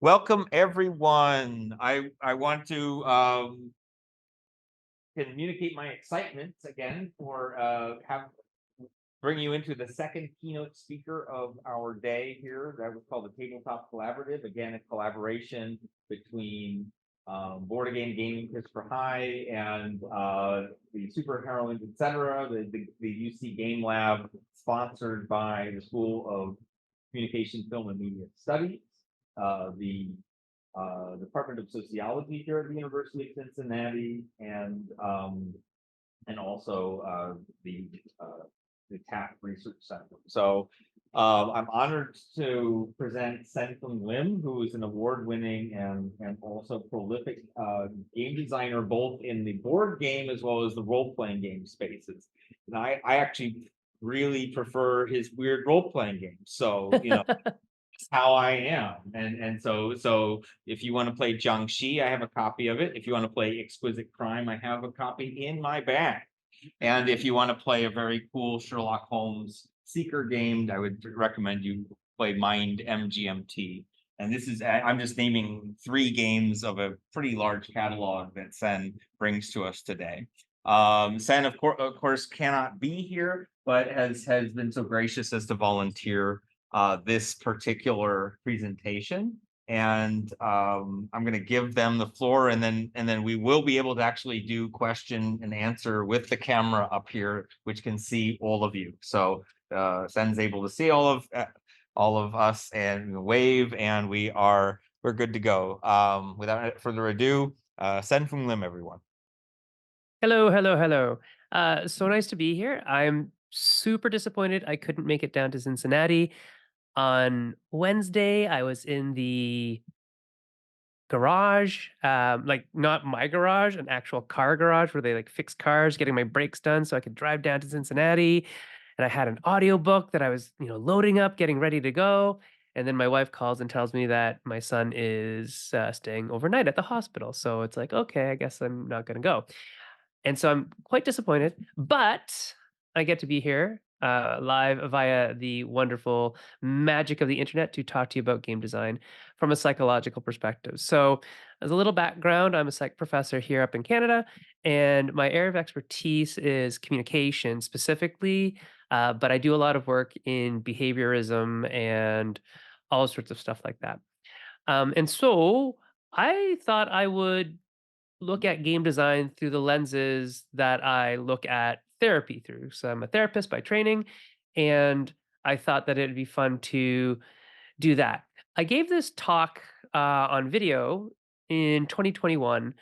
Welcome, everyone. I want to communicate my excitement again for bring you into the second keynote speaker of our day here. That was called the Tabletop Collaborative. Again, a collaboration between Board Game Gaming Christopher High and the Super Heroines, Etcetera, the UC Game Lab, sponsored by the School of Communication, Film, and Media Studies, the Department of Sociology here at the University of Cincinnati, and also the TAP Research Center. So I'm honored to present Sen-Foong Lim, who is an award-winning and also prolific game designer, both in the board game as well as the role-playing game spaces. And I actually really prefer his weird role-playing games. So, how I am. And so if you want to play Jiangxi, I have a copy of it. If you want to play Exquisite Crime, I have a copy in my bag. And if you want to play a very cool Sherlock Holmes seeker game, I would recommend you play Mind MGMT. And this is, I'm just naming 3 games of a pretty large catalog that Sen brings to us today. Sen, of course, cannot be here, but has been so gracious as to volunteer this particular presentation. And I'm going to give them the floor, and then we will be able to actually do question and answer with the camera up here, which can see all of you. So Sen's able to see all of us and wave, and we're good to go. Without further ado, Sen-Foong Lim, everyone. Hello, hello, hello. So nice to be here. I'm super disappointed I couldn't make it down to Cincinnati. On Wednesday, I was in the garage, like not my garage, an actual car garage where they like fix cars, getting my brakes done so I could drive down to Cincinnati. And I had an audiobook that I was, loading up, getting ready to go. And then my wife calls and tells me that my son is staying overnight at the hospital. So it's like, okay, I guess I'm not going to go. And so I'm quite disappointed, but I get to be here live via the wonderful magic of the internet to talk to you about game design from a psychological perspective. So, as a little background, I'm a psych professor here up in Canada, and my area of expertise is communication specifically, but I do a lot of work in behaviorism and all sorts of stuff like that. And so, I thought I would look at game design through the lenses that I look at therapy through. So I'm a therapist by training, and I thought that it'd be fun to do that. I gave this talk on video in 2021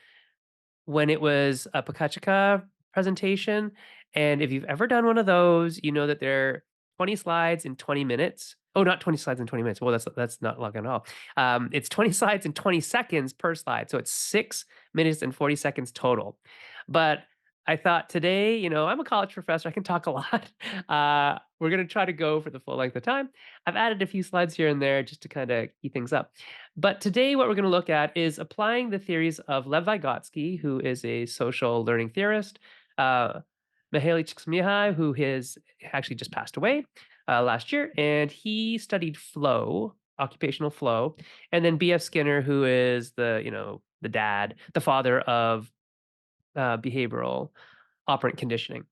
when it was a Pakachika presentation. And if you've ever done one of those, you know that they're 20 slides in 20 minutes. Oh, not 20 slides in 20 minutes. Well, that's not long at all. It's 20 slides in 20 seconds per slide. So it's 6 minutes and 40 seconds total. But I thought today, I'm a college professor. I can talk a lot. We're going to try to go for the full length of time. I've added a few slides here and there just to kind of keep things up. But today, what we're going to look at is applying the theories of Lev Vygotsky, who is a social learning theorist, Mihaly Csikszentmihalyi, who has actually just passed away last year, and he studied flow, occupational flow, and then B.F. Skinner, who is the dad, the father of behavioral operant conditioning.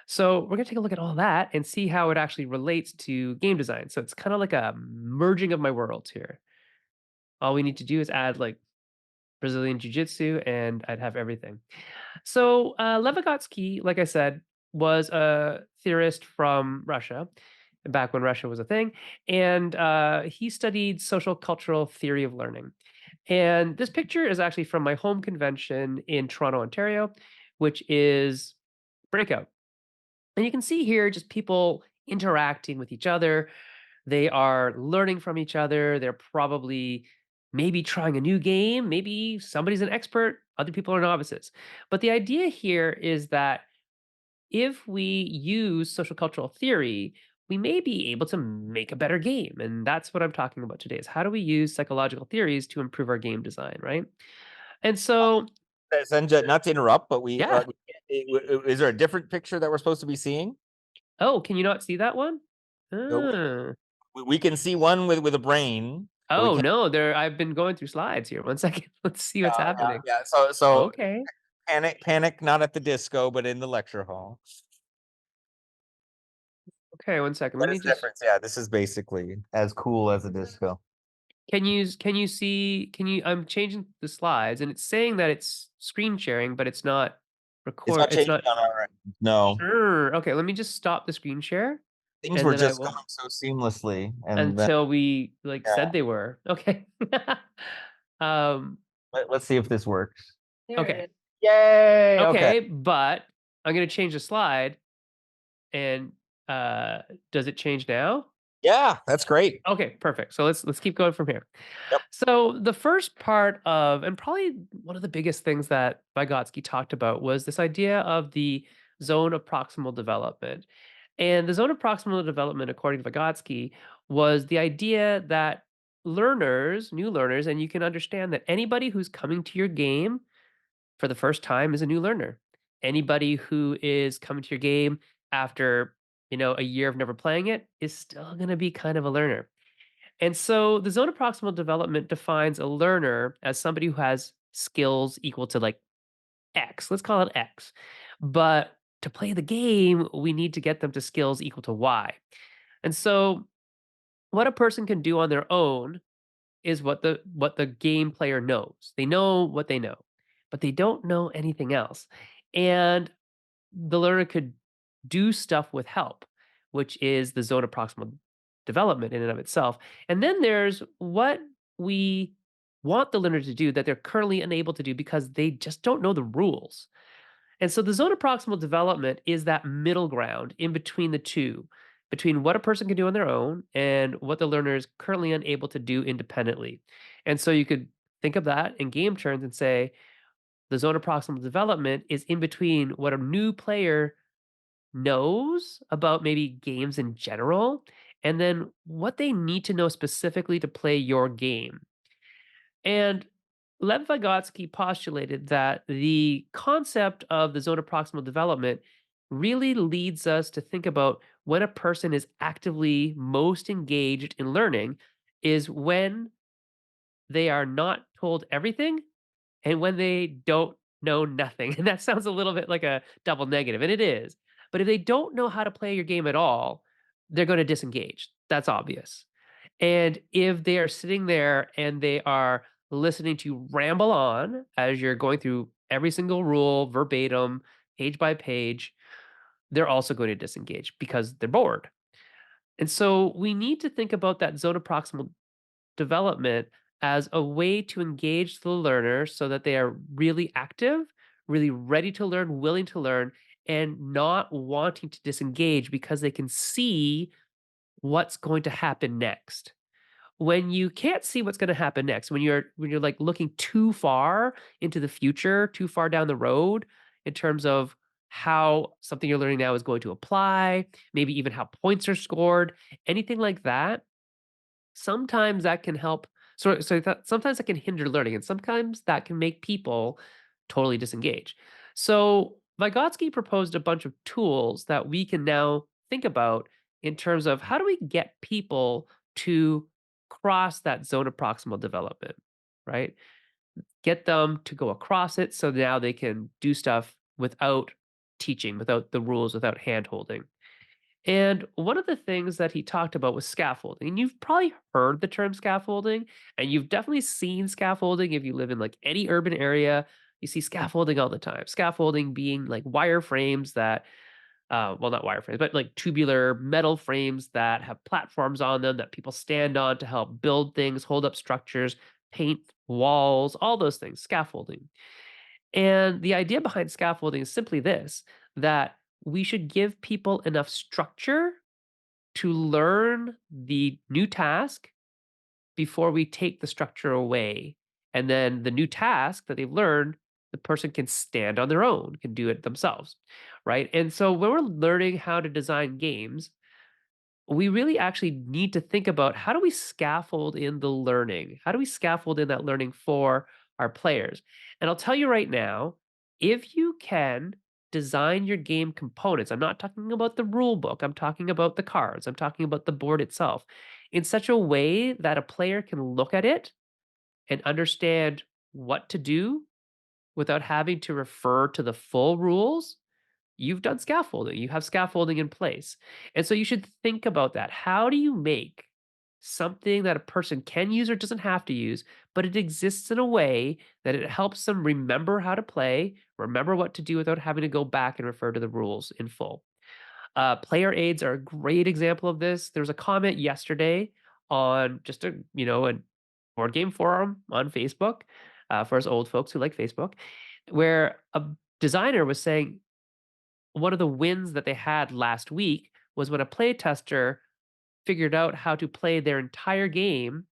So we're going to take a look at all that and see how it actually relates to game design. So it's kind of like a merging of my worlds here. All we need to do is add like Brazilian Jiu-Jitsu and I'd have everything. So Lev Vygotsky, like I said, was a theorist from Russia, back when Russia was a thing. And he studied social cultural theory of learning. And this picture is actually from my home convention in Toronto, Ontario, which is Breakout. And you can see here just people interacting with each other. They are learning from each other. They're probably maybe trying a new game. Maybe somebody's an expert, other people are novices. But the idea here is that if we use social cultural theory, we may be able to make a better game. And that's what I'm talking about today is how do we use psychological theories to improve our game design, right? And so, Senja, not to interrupt, but yeah. is there a different picture that we're supposed to be seeing? Oh, can you not see that one? No, Ah. we can see one with a brain, So we Oh, can't. no, there I've been going through slides here. One second. Let's see what's happening. Yeah. So Okay. panic not at the disco, but in the lecture hall. Okay, one second. Let That me is the just difference. Yeah, this is basically as cool as a disco. can you see I'm changing the slides and it's saying that it's screen sharing, but It's not it's changing not on our end. No, okay, let me just stop the screen share things and were then I just will going so seamlessly, and then until we like yeah. said they were. Okay. um Let's see if this works. okay. Yay! Okay. Okay, but I'm gonna change the slide and uh does it change now? Yeah, that's great. Okay, perfect. So let's keep going from here. Yep. So the first part of, and probably one of the biggest things that Vygotsky talked about was this idea of the zone of proximal development. And the zone of proximal development, according to Vygotsky, was the idea that learners, new learners, and you can understand that anybody who's coming to your game for the first time is a new learner. Anybody who is coming to your game after, a year of never playing it is still going to be kind of a learner. And so the zone of proximal development defines a learner as somebody who has skills equal to like X. Let's call it X. But to play the game, we need to get them to skills equal to Y. And so what a person can do on their own is what the game player knows. They know what they know, but they don't know anything else. And the learner could do stuff with help, which is the zone of proximal development in and of itself. And then there's what we want the learner to do that they're currently unable to do because they just don't know the rules. And so the zone of proximal development is that middle ground in between the two, between what a person can do on their own and what the learner is currently unable to do independently. And so you could think of that in game terms and say the zone of proximal development is in between what a new player knows about maybe games in general and then what they need to know specifically to play your game. And Lev Vygotsky postulated that the concept of the zone of proximal development really leads us to think about when a person is actively most engaged in learning is when they are not told everything and when they don't know nothing. And that sounds a little bit like a double negative, and it is. But if they don't know how to play your game at all, they're going to disengage. That's obvious. And if they are sitting there and they are listening to you ramble on as you're going through every single rule verbatim, page by page, they're also going to disengage because they're bored. And so we need to think about that zone of proximal development as a way to engage the learner so that they are really active, really ready to learn, willing to learn, and not wanting to disengage because they can see what's going to happen next. When you can't see what's going to happen next, when you're like looking too far into the future, too far down the road in terms of how something you're learning now is going to apply, maybe even how points are scored, anything like that, sometimes that can help. Sometimes that can hinder learning, and sometimes that can make people totally disengage. So Vygotsky proposed a bunch of tools that we can now think about in terms of how do we get people to cross that zone of proximal development, right? Get them to go across it so now they can do stuff without teaching, without the rules, without hand holding. And one of the things that he talked about was scaffolding. And you've probably heard the term scaffolding, and you've definitely seen scaffolding if you live in like any urban area. You see scaffolding all the time. Scaffolding being like wire frames that, well, not wire frames, but like tubular metal frames that have platforms on them that people stand on to help build things, hold up structures, paint walls, all those things, scaffolding. And the idea behind scaffolding is simply this, that we should give people enough structure to learn the new task before we take the structure away. And then the new task that they've learned, the person can stand on their own, can do it themselves. Right. And so when we're learning how to design games, we really actually need to think about how do we scaffold in the learning? How do we scaffold in that learning for our players? And I'll tell you right now, if you can design your game components, I'm not talking about the rule book, I'm talking about the cards, I'm talking about the board itself. in such a way that a player can look at it and understand what to do without having to refer to the full rules, you've done scaffolding. You have scaffolding in place. And so you should think about that. How do you make something that a person can use or doesn't have to use, but it exists in a way that it helps them remember how to play, remember what to do without having to go back and refer to the rules in full? Player aids are a great example of this. There was a comment yesterday on just a board game forum on Facebook, for us old folks who like Facebook, where a designer was saying one of the wins that they had last week was when a play tester figured out how to play their entire game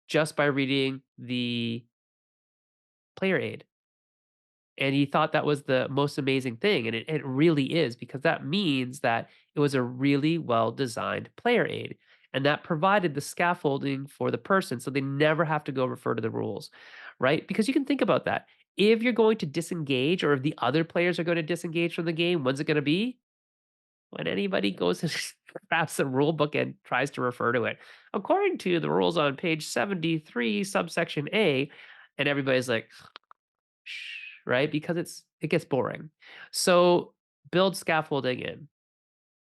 just by reading the player aid. And he thought that was the most amazing thing. And it really is, because that means that it was a really well designed player aid. And that provided the scaffolding for the person. So they never have to go refer to the rules, right? Because you can think about that. If you're going to disengage, or if the other players are going to disengage from the game, when's it going to be? When anybody goes and grabs the rule book and tries to refer to it. According to the rules on page 73, subsection A, and everybody's like, shh, right? Because it gets boring. So build scaffolding in.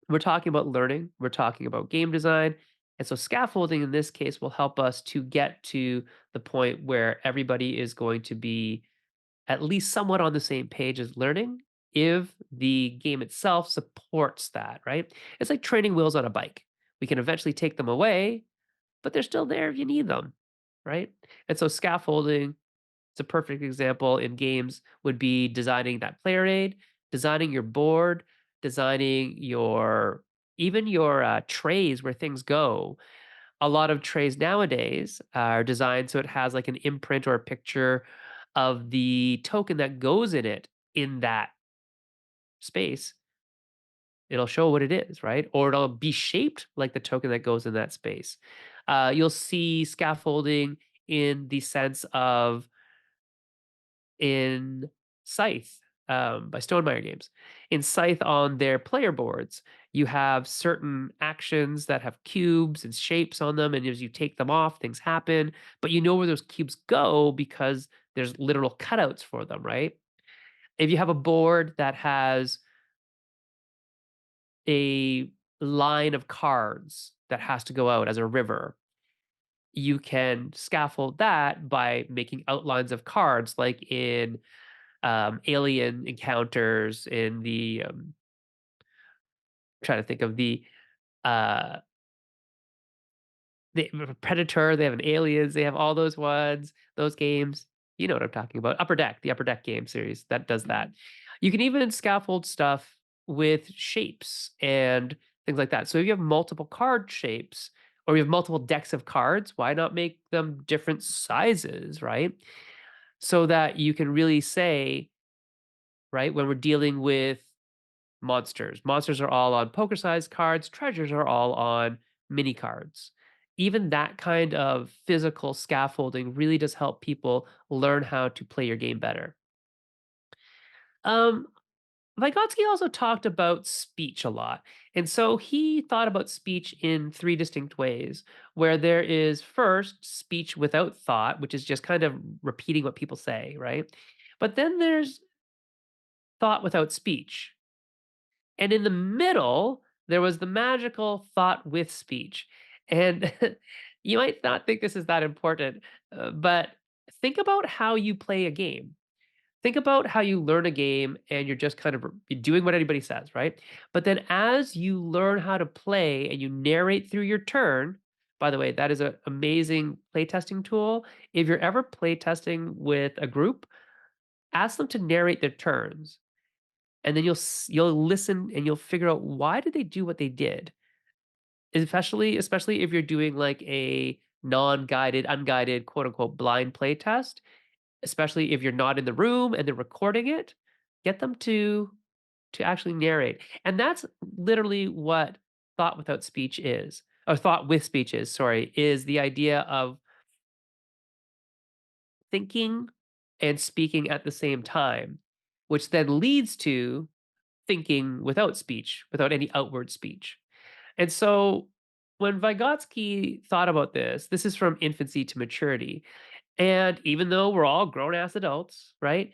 We're talking about learning, we're talking about game design. And so scaffolding in this case will help us to get to the point where everybody is going to be at least somewhat on the same page as learning if the game itself supports that, right? It's like training wheels on a bike. We can eventually take them away, but they're still there if you need them, right? And so scaffolding, it's a perfect example in games, would be designing that player aid, designing your board, designing your even your trays where things go. A lot of trays nowadays are designed so it has like an imprint or a picture of the token that goes in it in that space. It'll show what it is, right? Or it'll be shaped like the token that goes in that space. You'll see scaffolding in the sense of in Scythe, by Stonemeyer Games. In Scythe, on their player boards, you have certain actions that have cubes and shapes on them, and as you take them off, things happen. But you know where those cubes go because there's literal cutouts for them, right? If you have a board that has a line of cards that has to go out as a river, you can scaffold that by making outlines of cards, like in alien encounters, in the trying to think of uh the Predator, they have an Aliens, they have all those ones, those games. You know what I'm talking about. Upper Deck, the Upper Deck game series that does that. You can even scaffold stuff with shapes and things like that. So if you have multiple card shapes, or you have multiple decks of cards, why not make them different sizes, right? So that you can really say, right, when we're dealing with monsters. Monsters are all on poker sized cards, treasures are all on mini cards. Even that kind of physical scaffolding really does help people learn how to play your game better. Um, Vygotsky also talked about speech a lot. And so he thought about speech in three distinct ways, where there is first speech without thought, which is just kind of repeating what people say, right? But then there's thought without speech, and in the middle, there was the magical thought with speech. And you might not think this is that important, but think about how you play a game. Think about how you learn a game and you're just kind of you're doing what anybody says, right? But then as you learn how to play and you narrate through your turn, by the way, that is an amazing playtesting tool. If you're ever playtesting with a group, ask them to narrate their turns, and then you'll listen and you'll figure out why did they do what they did, especially if you're doing like a non-guided, unguided, quote unquote blind play test, especially if you're not in the room and they're recording it. Get them to actually narrate. And that's literally what thought without speech is, or thought with speech is, sorry, is the idea of thinking and speaking at the same time, which then leads to thinking without speech, without any outward speech. And so when Vygotsky thought about this is from infancy to maturity. And even though we're all grown ass adults, right?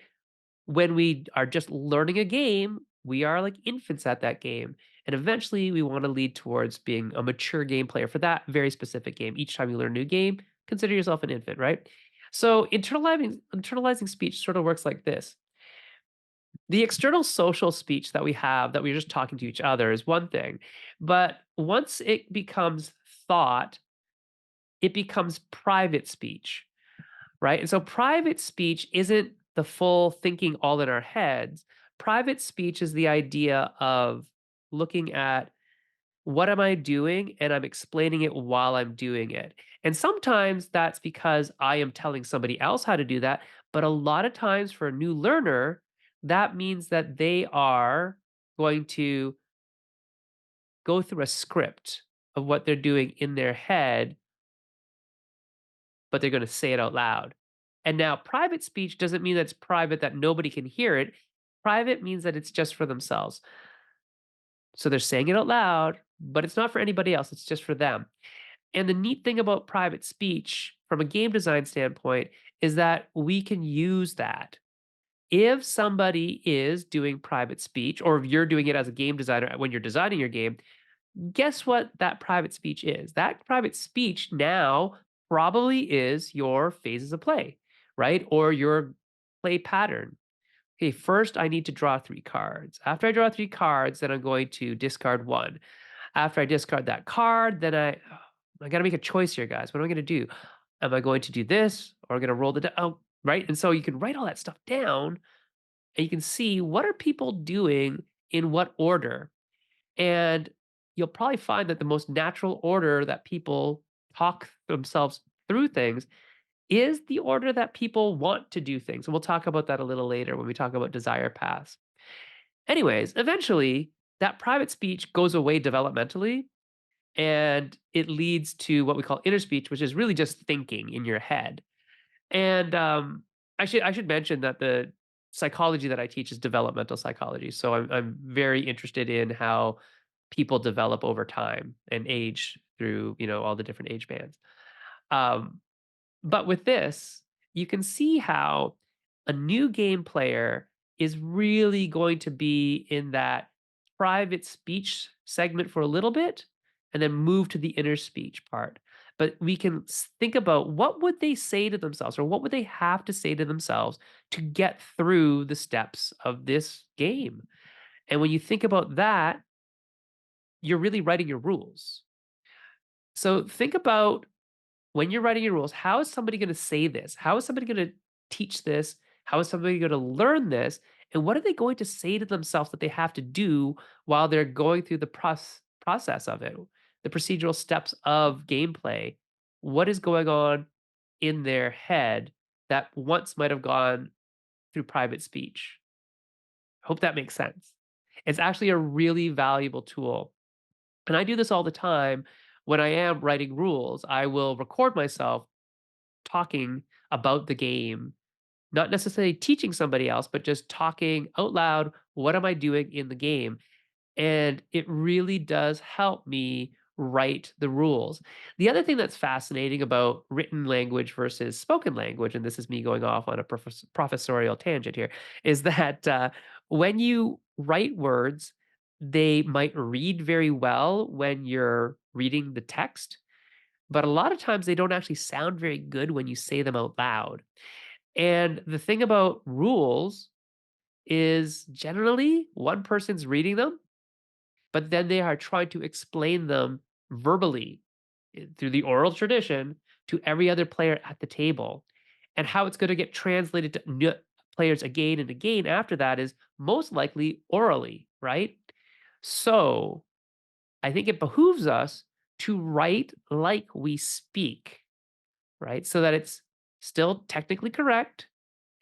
When we are just learning a game, we are like infants at that game. And eventually we want to lead towards being a mature game player for that very specific game. Each time you learn a new game, consider yourself an infant, right? So internalizing speech sort of works like this. The external social speech that we have that we're just talking to each other is one thing. But once it becomes thought, it becomes private speech, right? And so private speech isn't the full thinking all in our heads. Private speech is the idea of looking at what am I doing and I'm explaining it while I'm doing it. And sometimes that's because I am telling somebody else how to do that. But a lot of times for a new learner, that means that they are going to go through a script of what they're doing in their head, but they're going to say it out loud. And now, private speech doesn't mean that it's private that nobody can hear it. Private means that it's just for themselves. So they're saying it out loud, but it's not for anybody else, it's just for them. And the neat thing about private speech from a game design standpoint is that we can use that. If somebody is doing private speech, or if you're doing it as a game designer when you're designing your game, guess what that private speech is? That private speech now probably is your phases of play, right? Or your play pattern. Okay, first I need to draw 3 cards. After I draw 3 cards, then I'm going to discard one. After I discard that card, then I got to make a choice here, guys. What am I going to do? Am I going to do this, or am I going to roll the oh, right? And so you can write all that stuff down, and you can see what are people doing in what order. And you'll probably find that the most natural order that people talk themselves through things is the order that people want to do things. And we'll talk about that a little later when we talk about desire paths. Anyways, eventually that private speech goes away developmentally, and it leads to what we call inner speech, which is really just thinking in your head. And I should mention that the psychology that I teach is developmental psychology. So I'm very interested in how people develop over time and age through all the different age bands. Um, but with this, you can see how a new game player is really going to be in that private speech segment for a little bit and then move to the inner speech part. But we can think about what would they say to themselves, or what would they have to say to themselves to get through the steps of this game. And when you think about that, you're really writing your rules. So think about, when you're writing your rules, how is somebody going to say this? How is somebody going to teach this? How is somebody going to learn this? And what are they going to say to themselves that they have to do while they're going through the process of it, the procedural steps of gameplay? What is going on in their head that once might have gone through private speech? Hope that makes sense. It's actually a really valuable tool. And I do this all the time when I am writing rules. I will record myself talking about the game, not necessarily teaching somebody else, but just talking out loud. What am I doing in the game? And it really does help me write the rules. The other thing that's fascinating about written language versus spoken language, and this is me going off on a professorial tangent here, is that when you write words, they might read very well when you're reading the text, but a lot of times they don't actually sound very good when you say them out loud. And the thing about rules is generally one person's reading them, but then they are trying to explain them verbally through the oral tradition to every other player at the table. And how it's going to get translated to players again and again after that is most likely orally, right? So I think it behooves us to write like we speak, right? So that it's still technically correct,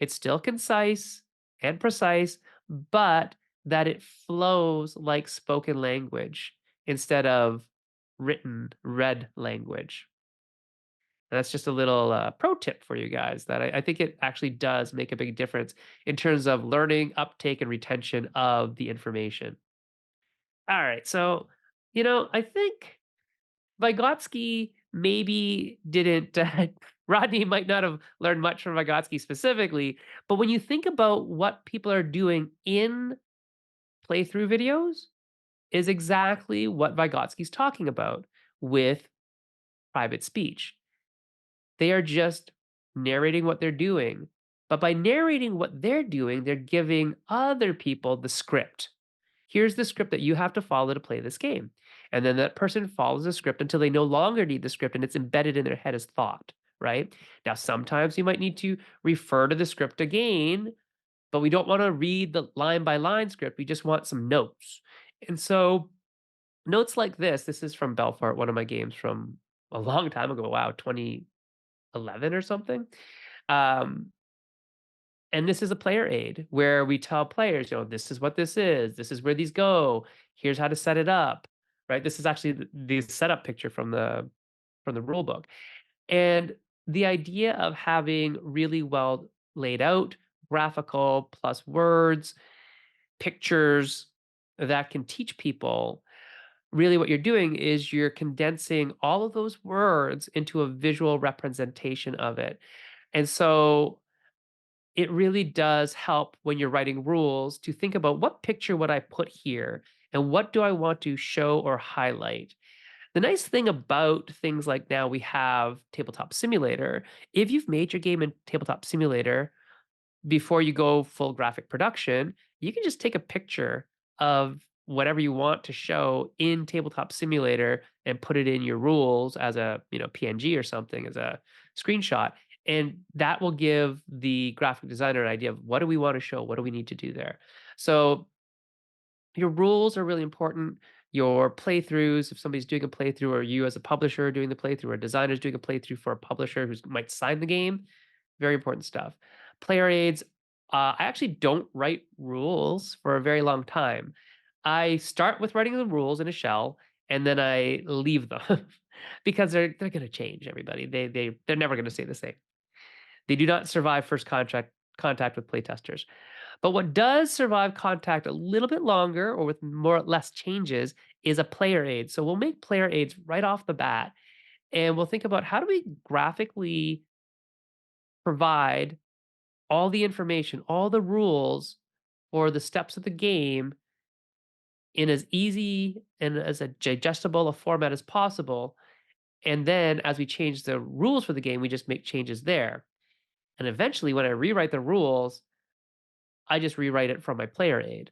it's still concise and precise, but that it flows like spoken language instead of written, read language. And that's just a little pro tip for you guys that I think it actually does make a big difference in terms of learning, uptake, and retention of the information. All right. So, I think Vygotsky maybe didn't, Rodney might not have learned much from Vygotsky specifically, but when you think about what people are doing in playthrough videos, is exactly what Vygotsky's talking about with private speech. They are just narrating what they're doing. But by narrating what they're doing, they're giving other people the script. Here's the script that you have to follow to play this game. And then that person follows the script until they no longer need the script and it's embedded in their head as thought, right? Now, sometimes you might need to refer to the script again, but we don't want to read the line by line script. We just want some notes. And so, notes like this is from Belfort, one of my games from a long time ago. Wow, 2011 or something. Um, and this is a player aid where we tell players, this is what this is. This is where these go. Here's how to set it up. Right. This is actually the setup picture from the rule book. And the idea of having really well laid out graphical plus words, pictures that can teach people, really what you're doing is you're condensing all of those words into a visual representation of it. And so it really does help when you're writing rules to think about what picture would I put here and what do I want to show or highlight. The nice thing about things like now we have Tabletop Simulator, if you've made your game in Tabletop Simulator, before you go full graphic production, you can just take a picture of whatever you want to show in Tabletop Simulator and put it in your rules as a, PNG or something as a screenshot. And that will give the graphic designer an idea of what do we want to show? What do we need to do there? So your rules are really important. Your playthroughs, if somebody's doing a playthrough, or you as a publisher doing the playthrough, or a designer's doing a playthrough for a publisher who might sign the game, very important stuff. Player aids, I actually don't write rules for a very long time. I start with writing the rules in a shell, and then I leave them because they're going to change. Everybody, they're never going to stay the same. They do not survive first contact with playtesters. But what does survive contact a little bit longer or with more less changes is a player aid. So we'll make player aids right off the bat, and we'll think about how do we graphically provide all the information, all the rules for the steps of the game in as easy and as a digestible a format as possible. And then as we change the rules for the game, we just make changes there. And eventually, when I rewrite the rules, I just rewrite it from my player aid.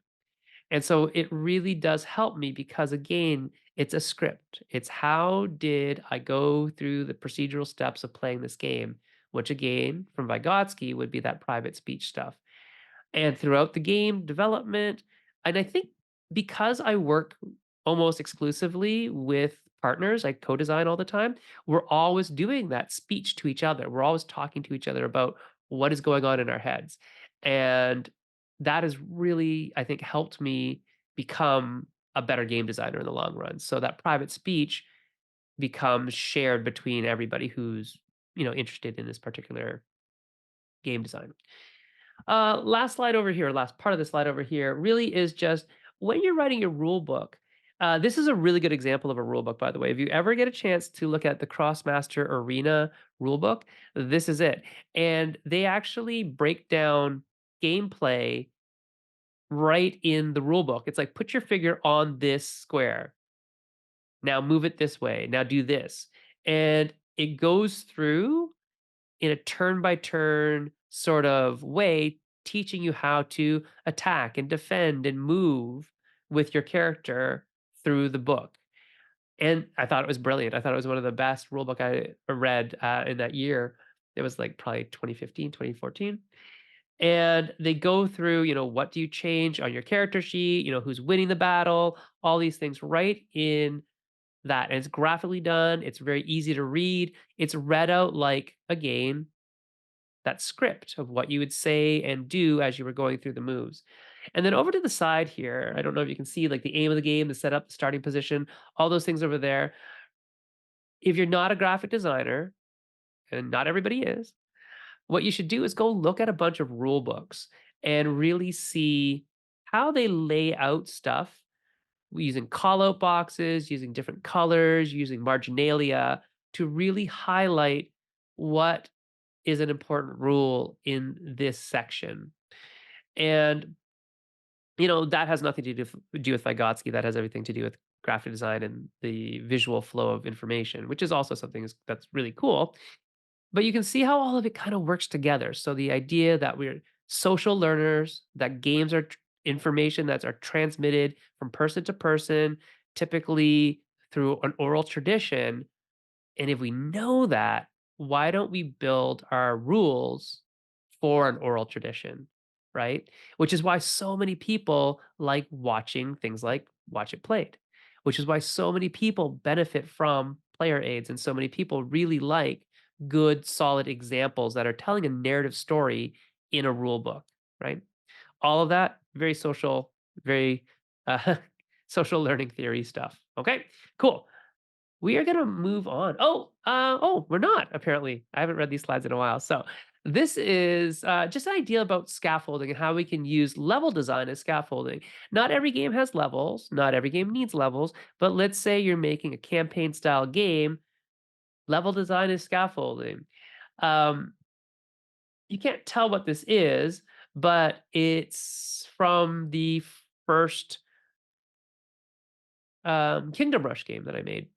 And so it really does help me because, again, it's a script. It's how did I go through the procedural steps of playing this game, which, again, from Vygotsky would be that private speech stuff. And throughout the game development, and I think because I work almost exclusively with partners, I co-design all the time, we're always doing that speech to each other. We're always talking to each other about what is going on in our heads. And that has really, I think, helped me become a better game designer in the long run. So that private speech becomes shared between everybody who's, interested in this particular game design. Last slide over here, last part of the slide over here really is just when you're writing your rule book. This is a really good example of a rule book, by the way. If you ever get a chance to look at the Crossmaster Arena rule book, this is it. And they actually break down gameplay right in the rule book. It's like put your figure on this square. Now move it this way. Now do this. And it goes through in a turn by turn sort of way, teaching you how to attack and defend and move with your character through the book. And I thought it was brilliant. I thought it was one of the best rule book I read in that year. It was like probably 2015, 2014. And they go through, what do you change on your character sheet, who's winning the battle, all these things right in that. And it's graphically done. It's very easy to read. It's read out like a game, that script of what you would say and do as you were going through the moves. And then over to the side here, I don't know if you can see like the aim of the game, the setup, the starting position, all those things over there. If you're not a graphic designer, and not everybody is, what you should do is go look at a bunch of rule books and really see how they lay out stuff using call out boxes, using different colors, using marginalia to really highlight what is an important rule in this section. And that has nothing to do with Vygotsky. That has everything to do with graphic design and the visual flow of information, which is also something that's really cool. But you can see how all of it kind of works together. So the idea that we're social learners, that games are information that are transmitted from person to person, typically through an oral tradition. And if we know that, why don't we build our rules for an oral tradition, right? Which is why so many people like watching things like Watch It Played, which is why so many people benefit from player aids and so many people really like good, solid examples that are telling a narrative story in a rule book, right? All of that, very social, very uh, social learning theory stuff. Okay, cool. We are gonna move on. Oh, we're not apparently. I haven't read these slides in a while. So this is just an idea about scaffolding and how we can use level design as scaffolding. Not every game has levels. Not every game needs levels. But let's say you're making a campaign style game. Level design is scaffolding. Um, you can't tell what this is, but it's from the first Kingdom Rush game that I made,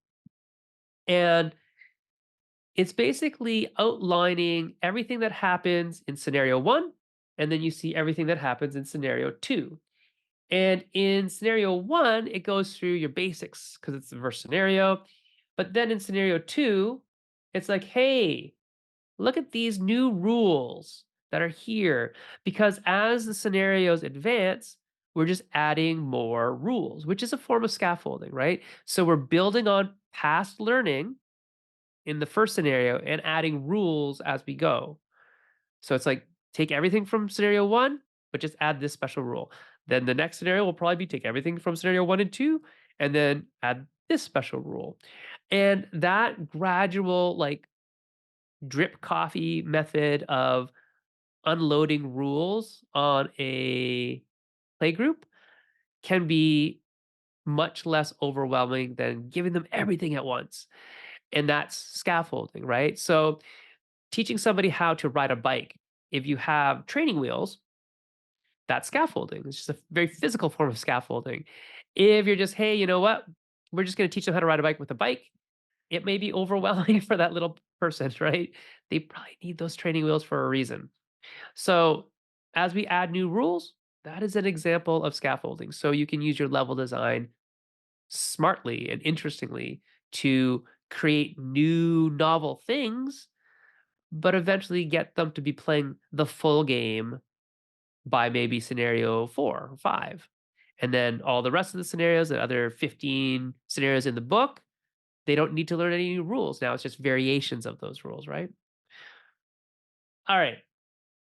and it's basically outlining everything that happens in scenario 1, and then you see everything that happens in scenario 2. And in scenario 1, it goes through your basics because it's the first scenario. But then in scenario 2, it's like, hey, look at these new rules that are here. Because as the scenarios advance, we're just adding more rules, which is a form of scaffolding, right? So we're building on past learning in the first scenario and adding rules as we go. So it's like take everything from scenario 1, but just add this special rule. Then the next scenario will probably be take everything from scenario 1 and 2 and then add this special rule. And that gradual like drip coffee method of unloading rules on a playgroup can be much less overwhelming than giving them everything at once. And that's scaffolding, right? So teaching somebody how to ride a bike, if you have training wheels, that's scaffolding. It's just a very physical form of scaffolding. If you're just, hey, you know what? We're just going to teach them how to ride a bike with a bike. It may be overwhelming for that little person, right? They probably need those training wheels for a reason. So as we add new rules, that is an example of scaffolding. So you can use your level design smartly and interestingly to create new novel things, but eventually get them to be playing the full game by maybe scenario 4 or 5. And then all the rest of the scenarios, the other 15 scenarios in the book, they don't need to learn any new rules. Now it's just variations of those rules, right? All right.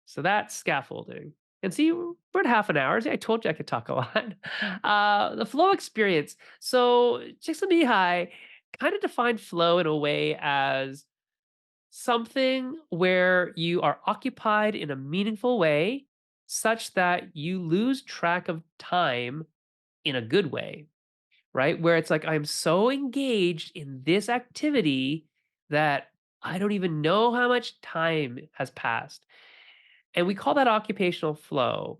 So that's scaffolding. And see, we're at half an hour. See, I told you I could talk a lot. The flow experience. So Csikszentmihalyi kind of defined flow in a way as something where you are occupied in a meaningful way such that you lose track of time in a good way, right? Where it's like, I'm so engaged in this activity that I don't even know how much time has passed. And we call that occupational flow.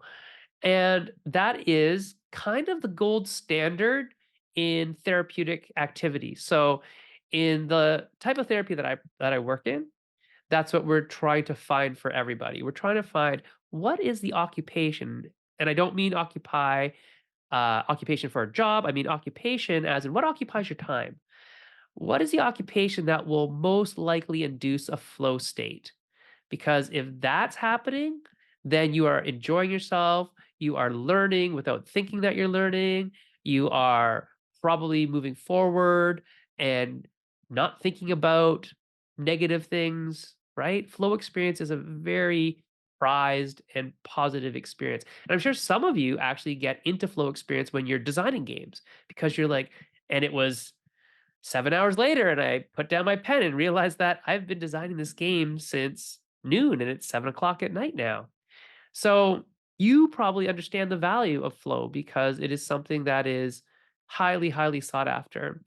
And that is kind of the gold standard in therapeutic activity. So in the type of therapy that I work in, that's what we're trying to find for everybody. We're trying to find what is the occupation, and I don't mean occupation for a job. I mean occupation as in what occupies your time. What is the occupation that will most likely induce a flow state? Because if that's happening, then you are enjoying yourself. You are learning without thinking that you're learning. You are probably moving forward and not thinking about negative things, right? Flow experience is a very prized and positive experience. And I'm sure some of you actually get into flow experience when you're designing games because you're like, and it was 7 hours later, and I put down my pen and realized that I've been designing this game since noon and it's 7 o'clock at night now. So you probably understand the value of flow because it is something that is highly, highly sought after.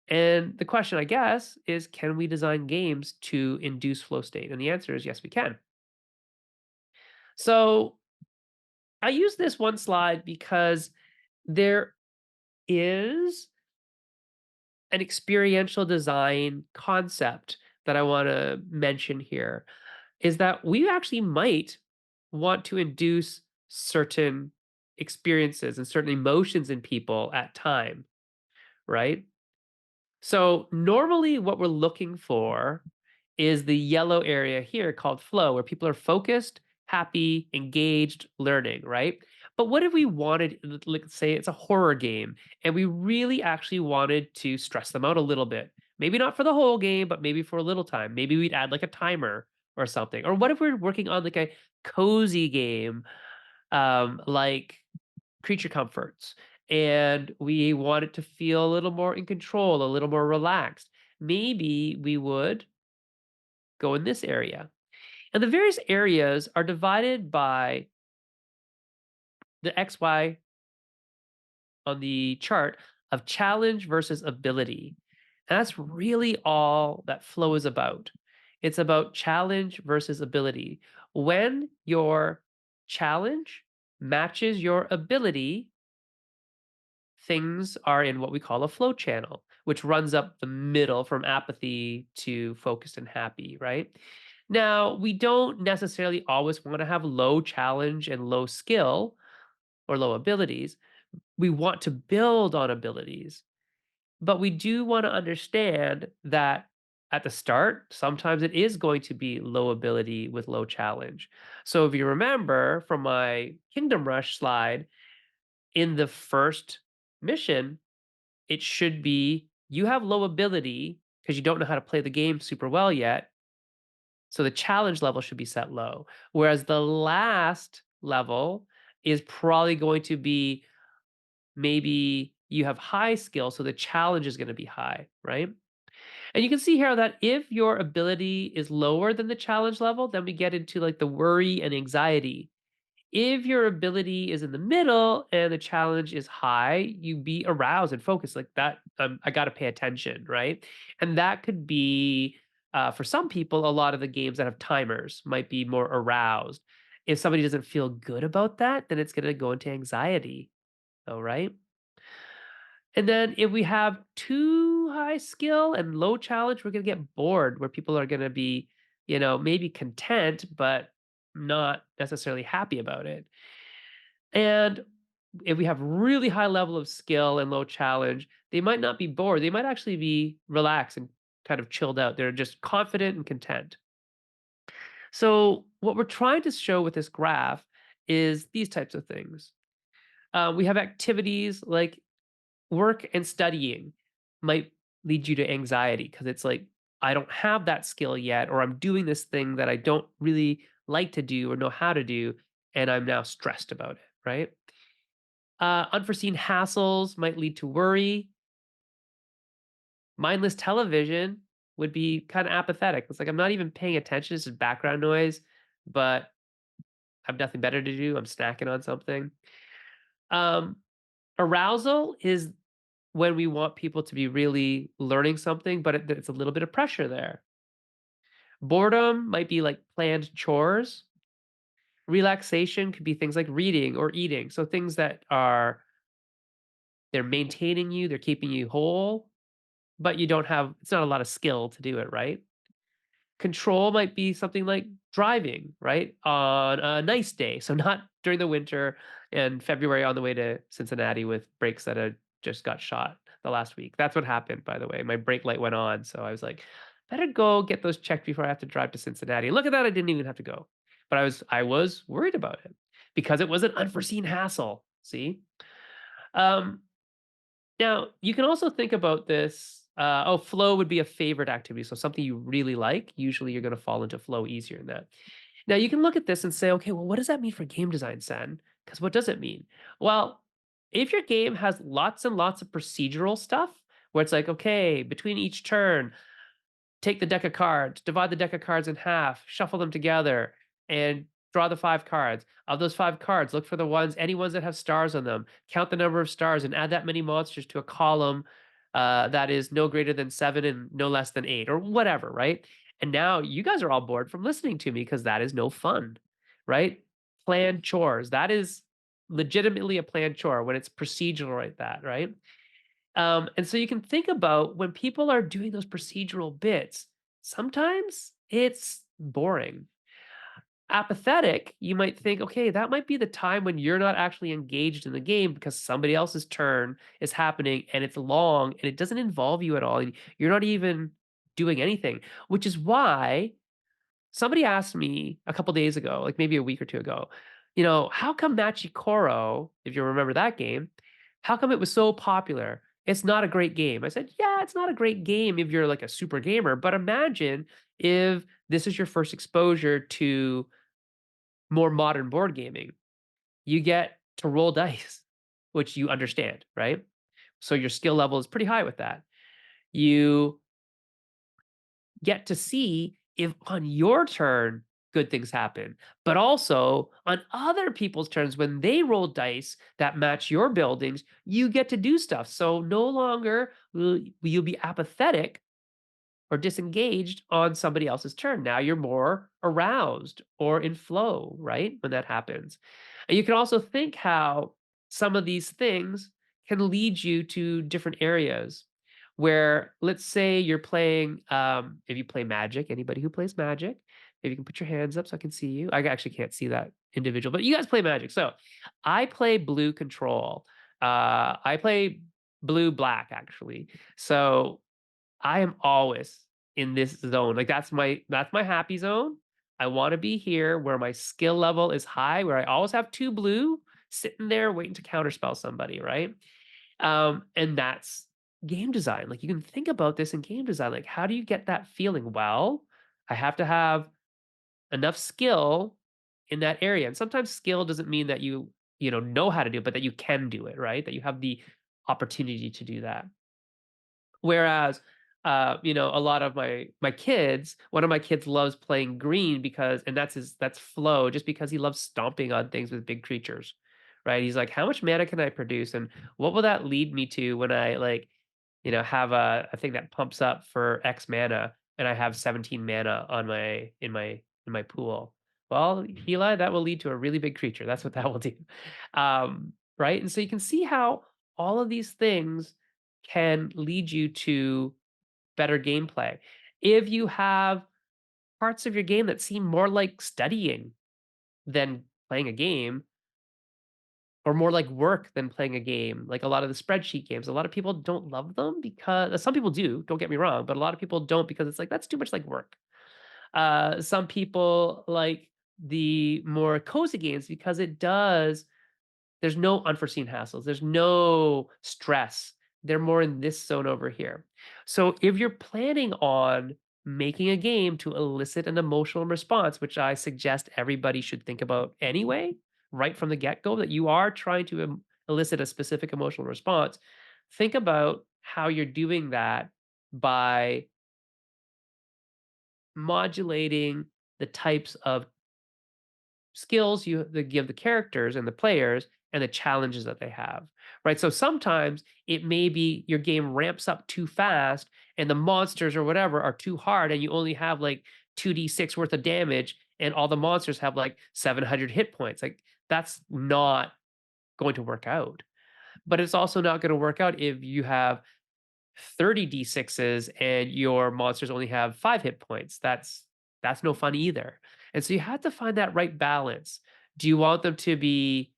And the question, I guess, is can we design games to induce flow state? And the answer is yes, we can. So I use this one slide because there is an experiential design concept that I want to mention here is that we actually might want to induce certain experiences and certain emotions in people at time, right? So normally what we're looking for is the yellow area here called flow, where people are focused, happy, engaged, learning, right? But what if we wanted, like say it's a horror game, and we really actually wanted to stress them out a little bit? Maybe not for the whole game, but maybe for a little time. Maybe we'd add like a timer or something. Or what if we're working on like a cozy game, like creature comforts, and we want it to feel a little more in control, a little more relaxed? Maybe we would go in this area. And the various areas are divided by the XY on the chart of challenge versus ability. And that's really all that flow is about. It's about challenge versus ability. When your challenge matches your ability, things are in what we call a flow channel, which runs up the middle from apathy to focused and happy, right? Now, we don't necessarily always want to have low challenge and low skill or low abilities. We want to build on abilities, but we do want to understand that at the start, sometimes it is going to be low ability with low challenge. So if you remember from my Kingdom Rush slide, in the first mission, it should be you have low ability because you don't know how to play the game super well yet. So the challenge level should be set low. Whereas the last level is probably going to be maybe you have high skill, so the challenge is going to be high, right? And you can see here that if your ability is lower than the challenge level, then we get into like the worry and anxiety. If your ability is in the middle and the challenge is high, you be aroused and focused like that. I got to pay attention, right? And that could be for some people, a lot of the games that have timers might be more aroused. If somebody doesn't feel good about that, then it's going to go into anxiety. All right. And then if we have too high skill and low challenge, we're going to get bored where people are going to be, maybe content, but not necessarily happy about it. And if we have really high level of skill and low challenge, they might not be bored. They might actually be relaxed and kind of chilled out. They're just confident and content. So what we're trying to show with this graph is these types of things. We have activities like work and studying might lead you to anxiety because it's like, I don't have that skill yet, or I'm doing this thing that I don't really like to do or know how to do, and I'm now stressed about it, right? Unforeseen hassles might lead to worry. Mindless television would be kind of apathetic. It's like I'm not even paying attention. It's just background noise, but I have nothing better to do. I'm snacking on something. Um, Arousal is when we want people to be really learning something, but it's a little bit of pressure there. Boredom might be like planned chores. Relaxation could be things like reading or eating. So things that are they're maintaining you, they're keeping you whole, but you don't have it's not a lot of skill to do it, right? Control might be something like driving, right? On a nice day. So not during the winter and February on the way to Cincinnati with brakes that had just got shot the last week. That's what happened, by the way. My brake light went on. So I was like, better go get those checked before I have to drive to Cincinnati. Look at that. I didn't even have to go. But I was worried about it because it was an unforeseen hassle. See? Um, Now, you can also think about this. Flow would be a favorite activity. So something you really like, usually you're going to fall into flow easier in that. Now, you can look at this and say, okay, well, what does that mean for game design, Sen? Because what does it mean? Well, if your game has lots and lots of procedural stuff, where it's like, okay, between each turn, take the deck of cards, divide the deck of cards in half, shuffle them together, and draw the 5 cards. Of those 5 cards, look for any ones that have stars on them. Count the number of stars and add that many monsters to a column that is no greater than 7 and no less than 8, or whatever, right? And now you guys are all bored from listening to me because that is no fun, right? Plan chores. That is legitimately a planned chore when it's procedural like that, right? And so you can think about when people are doing those procedural bits, sometimes it's boring. Apathetic, you might think, okay, that might be the time when you're not actually engaged in the game because somebody else's turn is happening and it's long and it doesn't involve you at all. And you're not even doing anything, which is why somebody asked me a couple days ago, like maybe a week or two ago, how come Machikoro, if you remember that game, how come it was so popular? It's not a great game. I said, yeah, it's not a great game if you're like a super gamer, but imagine if this is your first exposure to more modern board gaming. You get to roll dice, which you understand, right? So your skill level is pretty high with that. You get to see if on your turn good things happen, but also on other people's turns when they roll dice that match your buildings, you get to do stuff. So no longer will you be apathetic or disengaged on somebody else's turn. Now you're more aroused or in flow, right? When that happens. And you can also think how some of these things can lead you to different areas where, let's say you're playing, if you play Magic, anybody who plays Magic, if you can put your hands up so I can see you. I actually can't see that individual, but you guys play Magic. So I play blue control. I play blue black actually. So I am always in this zone. Like that's my happy zone. I want to be here where my skill level is high, where I always have 2 blue sitting there waiting to counterspell somebody, right? And that's game design. Like you can think about this in game design. Like, how do you get that feeling? Well, I have to have enough skill in that area. And sometimes skill doesn't mean that you know how to do it, but that you can do it, right? That you have the opportunity to do that. Whereas, a lot of my kids, one of my kids loves playing green because, and that's Flo, just because he loves stomping on things with big creatures, right? He's like, how much mana can I produce, and what will that lead me to when I like, have a thing that pumps up for X mana, and I have 17 mana on my pool. Well, Eli, that will lead to a really big creature. That's what that will do, right? And so you can see how all of these things can lead you to better gameplay. If you have parts of your game that seem more like studying than playing a game, or more like work than playing a game, like a lot of the spreadsheet games, a lot of people don't love them because some people do, don't get me wrong, but a lot of people don't because it's like that's too much like work. Some people like the more cozy games because there's no unforeseen hassles. There's no stress. They're more in this zone over here. So if you're planning on making a game to elicit an emotional response, which I suggest everybody should think about anyway, right from the get-go, that you are trying to elicit a specific emotional response, think about how you're doing that by modulating the types of skills you that give the characters and the players and the challenges that they have, right? So sometimes it may be your game ramps up too fast and the monsters or whatever are too hard and you only have like 2d6 worth of damage and all the monsters have like 700 hit points. Like that's not going to work out. But it's also not going to work out if you have 30 d6s and your monsters only have 5 hit points. That's no fun either. And so you have to find that right balance. Do you want them to be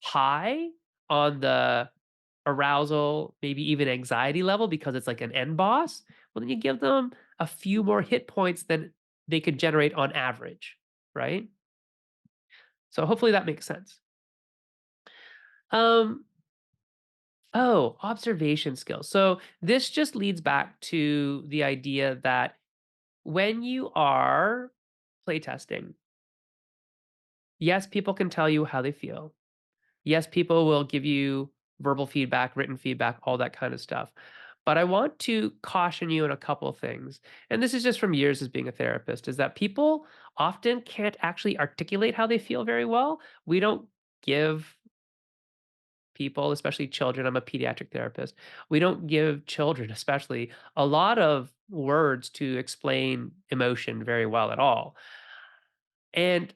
high on the arousal, maybe even anxiety level because it's like an end boss? Well, then you give them a few more hit points than they could generate on average, right? So hopefully that makes sense. Um, oh, observation skills. So this just leads back to the idea that when you are playtesting, yes, people can tell you how they feel. Yes, people will give you verbal feedback, written feedback, all that kind of stuff. But I want to caution you on a couple of things. And this is just from years as being a therapist, is that people often can't actually articulate how they feel very well. We don't give people, especially children, I'm a pediatric therapist. We don't give children, especially, a lot of words to explain emotion very well at all. And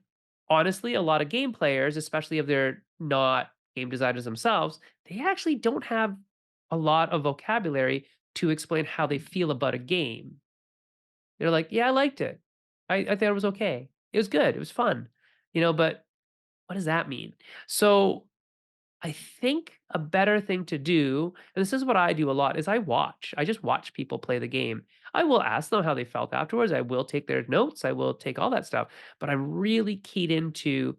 honestly, a lot of game players, especially if they're not game designers themselves, they actually don't have a lot of vocabulary to explain how they feel about a game. They're like, yeah, I liked it. I thought it was okay. It was good. It was fun. But what does that mean? So I think a better thing to do, and this is what I do a lot, is I watch. I just watch people play the game. I will ask them how they felt afterwards. I will take their notes. I will take all that stuff. But I'm really keyed into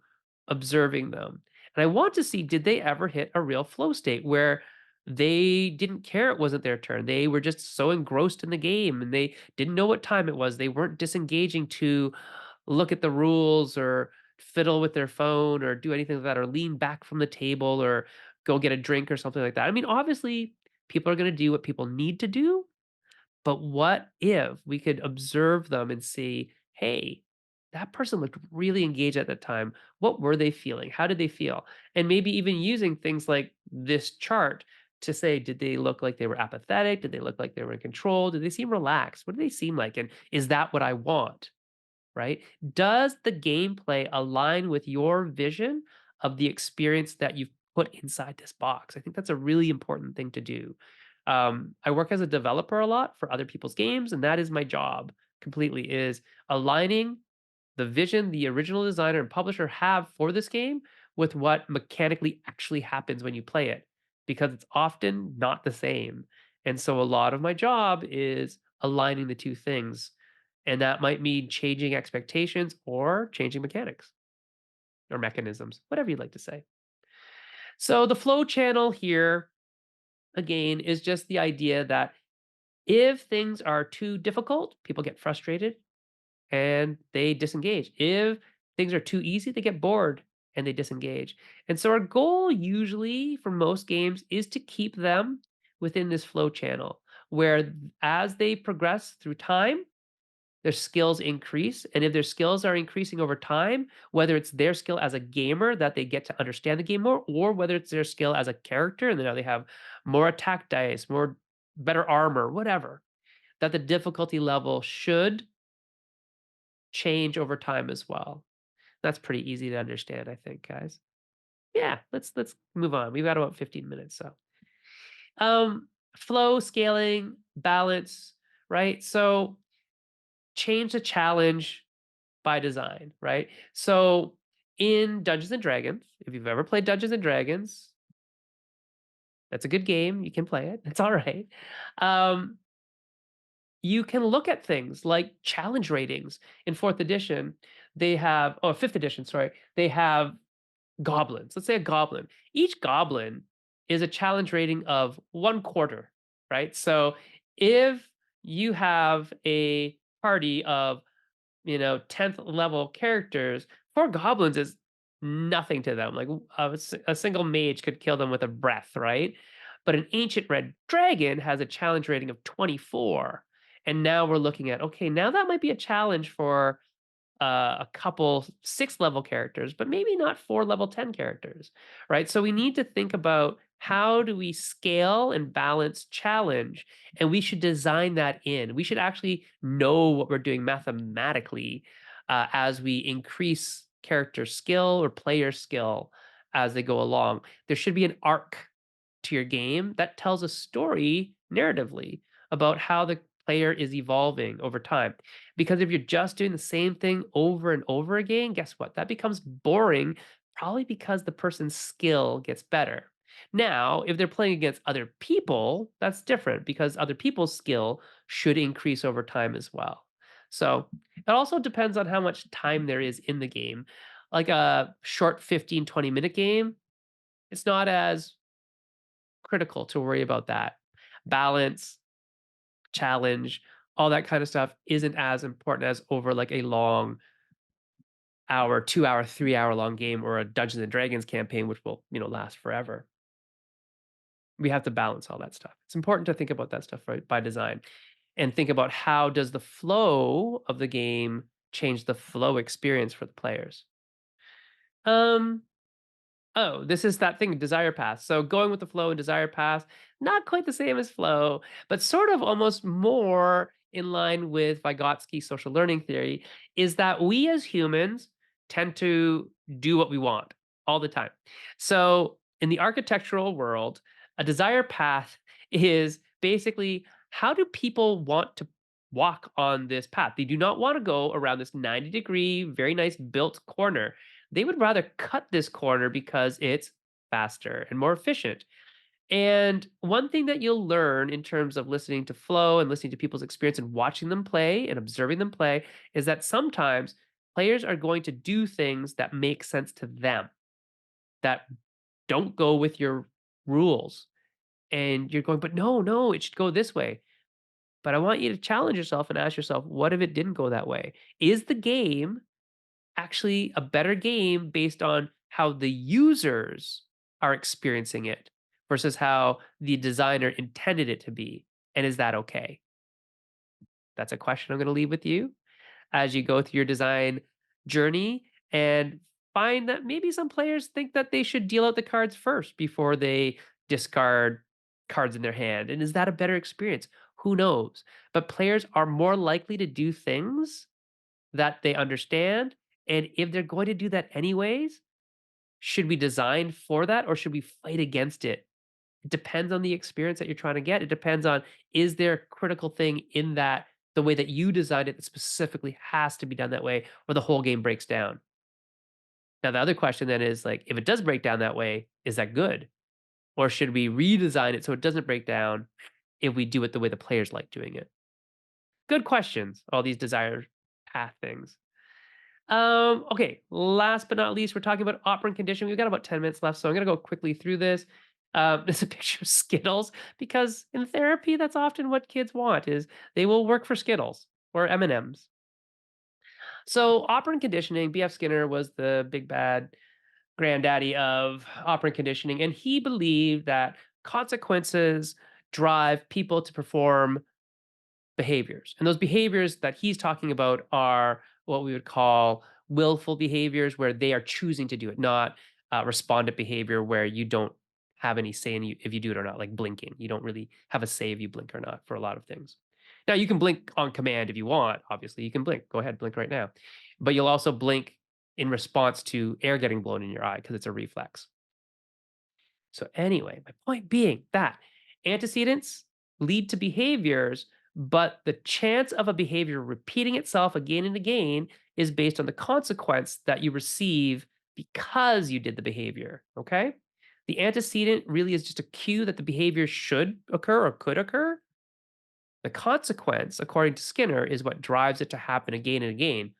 observing them. And I want to see, did they ever hit a real flow state where they didn't care it wasn't their turn? They were just so engrossed in the game and they didn't know what time it was. They weren't disengaging to look at the rules or fiddle with their phone or do anything like that or lean back from the table or go get a drink or something like that. I mean, obviously, people are going to do what people need to do, but what if we could observe them and see, hey, that person looked really engaged at that time. What were they feeling? How did they feel? And maybe even using things like this chart to say, did they look like they were apathetic? Did they look like they were in control? Did they seem relaxed? What do they seem like? And is that what I want? Right? Does the gameplay align with your vision of the experience that you've put inside this box? I think that's a really important thing to do. I work as a developer a lot for other people's games, and that is my job completely is aligning the vision the original designer and publisher have for this game with what mechanically actually happens when you play it, because it's often not the same. And so a lot of my job is aligning the two things, and that might mean changing expectations or changing mechanics or mechanisms, whatever you'd like to say. So the flow channel here, again, is just the idea that if things are too difficult, people get frustrated and they disengage. If things are too easy, they get bored and they disengage. And so our goal usually for most games is to keep them within this flow channel where as they progress through time, their skills increase. And if their skills are increasing over time, whether it's their skill as a gamer that they get to understand the game more, or whether it's their skill as a character and now they have more attack dice, more better armor, whatever, that the difficulty level should change over time as well. That's pretty easy to understand, I think, guys. Yeah, let's move on. We've got about 15 minutes. So flow, scaling, balance, right? So change the challenge by design, right? So in Dungeons and Dragons, if you've ever played Dungeons and Dragons, that's a good game. You can play it. It's all right. Um, you can look at things like challenge ratings. In fourth edition, they have, oh, fifth edition, sorry, they have goblins. Let's say a goblin. Each goblin is a challenge rating of 1/4, right? So if you have a party of 10th level characters, 4 goblins is nothing to them. Like a single mage could kill them with a breath, right? But an ancient red dragon has a challenge rating of 24. And now we're looking at, okay, now that might be a challenge for a couple 6 level characters, but maybe not 4 level 10 characters, right? So we need to think about how do we scale and balance challenge, and we should design that in. We should actually know what we're doing mathematically as we increase character skill or player skill as they go along. There should be an arc to your game that tells a story narratively about how the player is evolving over time. Because if you're just doing the same thing over and over again, guess what? That becomes boring, probably because the person's skill gets better. Now, if they're playing against other people, that's different because other people's skill should increase over time as well. So it also depends on how much time there is in the game. Like a short 15-20 minute game, it's not as critical to worry about that. Balance, challenge, all that kind of stuff isn't as important as over like a long hour, 2 hour, 3 hour long game or a Dungeons and Dragons campaign, which will, last forever. We have to balance all that stuff. It's important to think about that stuff right by design and think about how does the flow of the game change the flow experience for the players. Um, Oh, this is that thing, desire path. So going with the flow and desire path, not quite the same as flow, but sort of almost more in line with Vygotsky's social learning theory, is that we as humans tend to do what we want all the time. So in the architectural world, a desire path is basically how do people want to walk on this path? They do not want to go around this 90-degree, very nice built corner. They would rather cut this corner because it's faster and more efficient. And one thing that you'll learn in terms of listening to flow and listening to people's experience and watching them play and observing them play is that sometimes players are going to do things that make sense to them, that don't go with your rules. And you're going, but no, no, it should go this way. But I want you to challenge yourself and ask yourself, what if it didn't go that way? Is the game actually a better game based on how the users are experiencing it versus how the designer intended it to be? And is that okay? That's a question I'm going to leave with you as you go through your design journey and find that maybe some players think that they should deal out the cards first before they discard cards in their hand. And is that a better experience? Who knows? But players are more likely to do things that they understand. And if they're going to do that anyways, should we design for that or should we fight against it? It depends on the experience that you're trying to get. It depends on is there a critical thing in that the way that you designed it that specifically has to be done that way or the whole game breaks down. Now the other question then is like if it does break down that way, is that good? Or should we redesign it so it doesn't break down if we do it the way the players like doing it? Good questions, all these desire path things. Okay, last but not least, we're talking about operant conditioning. We've got about 10 minutes left, so I'm gonna go quickly through this. There's a picture of Skittles because in therapy, that's often what kids want is they will work for Skittles or M&Ms. So operant conditioning, B.F. Skinner was the big bad granddaddy of operant conditioning, and he believed that consequences drive people to perform behaviors. And those behaviors that he's talking about are what we would call willful behaviors, where they are choosing to do it, not respondent behavior, where you don't have any say in if you do it or not, like blinking. You don't really have a say if you blink or not for a lot of things. Now, you can blink on command if you want. Obviously, you can blink. Go ahead, blink right now. But you'll also blink in response to air getting blown in your eye because it's a reflex. So, anyway, my point being that antecedents lead to behaviors, but the chance of a behavior repeating itself again and again is based on the consequence that you receive because you did the behavior. Okay. The antecedent really is just a cue that the behavior should occur or could occur. The consequence, according to Skinner, is what drives it to happen again and again,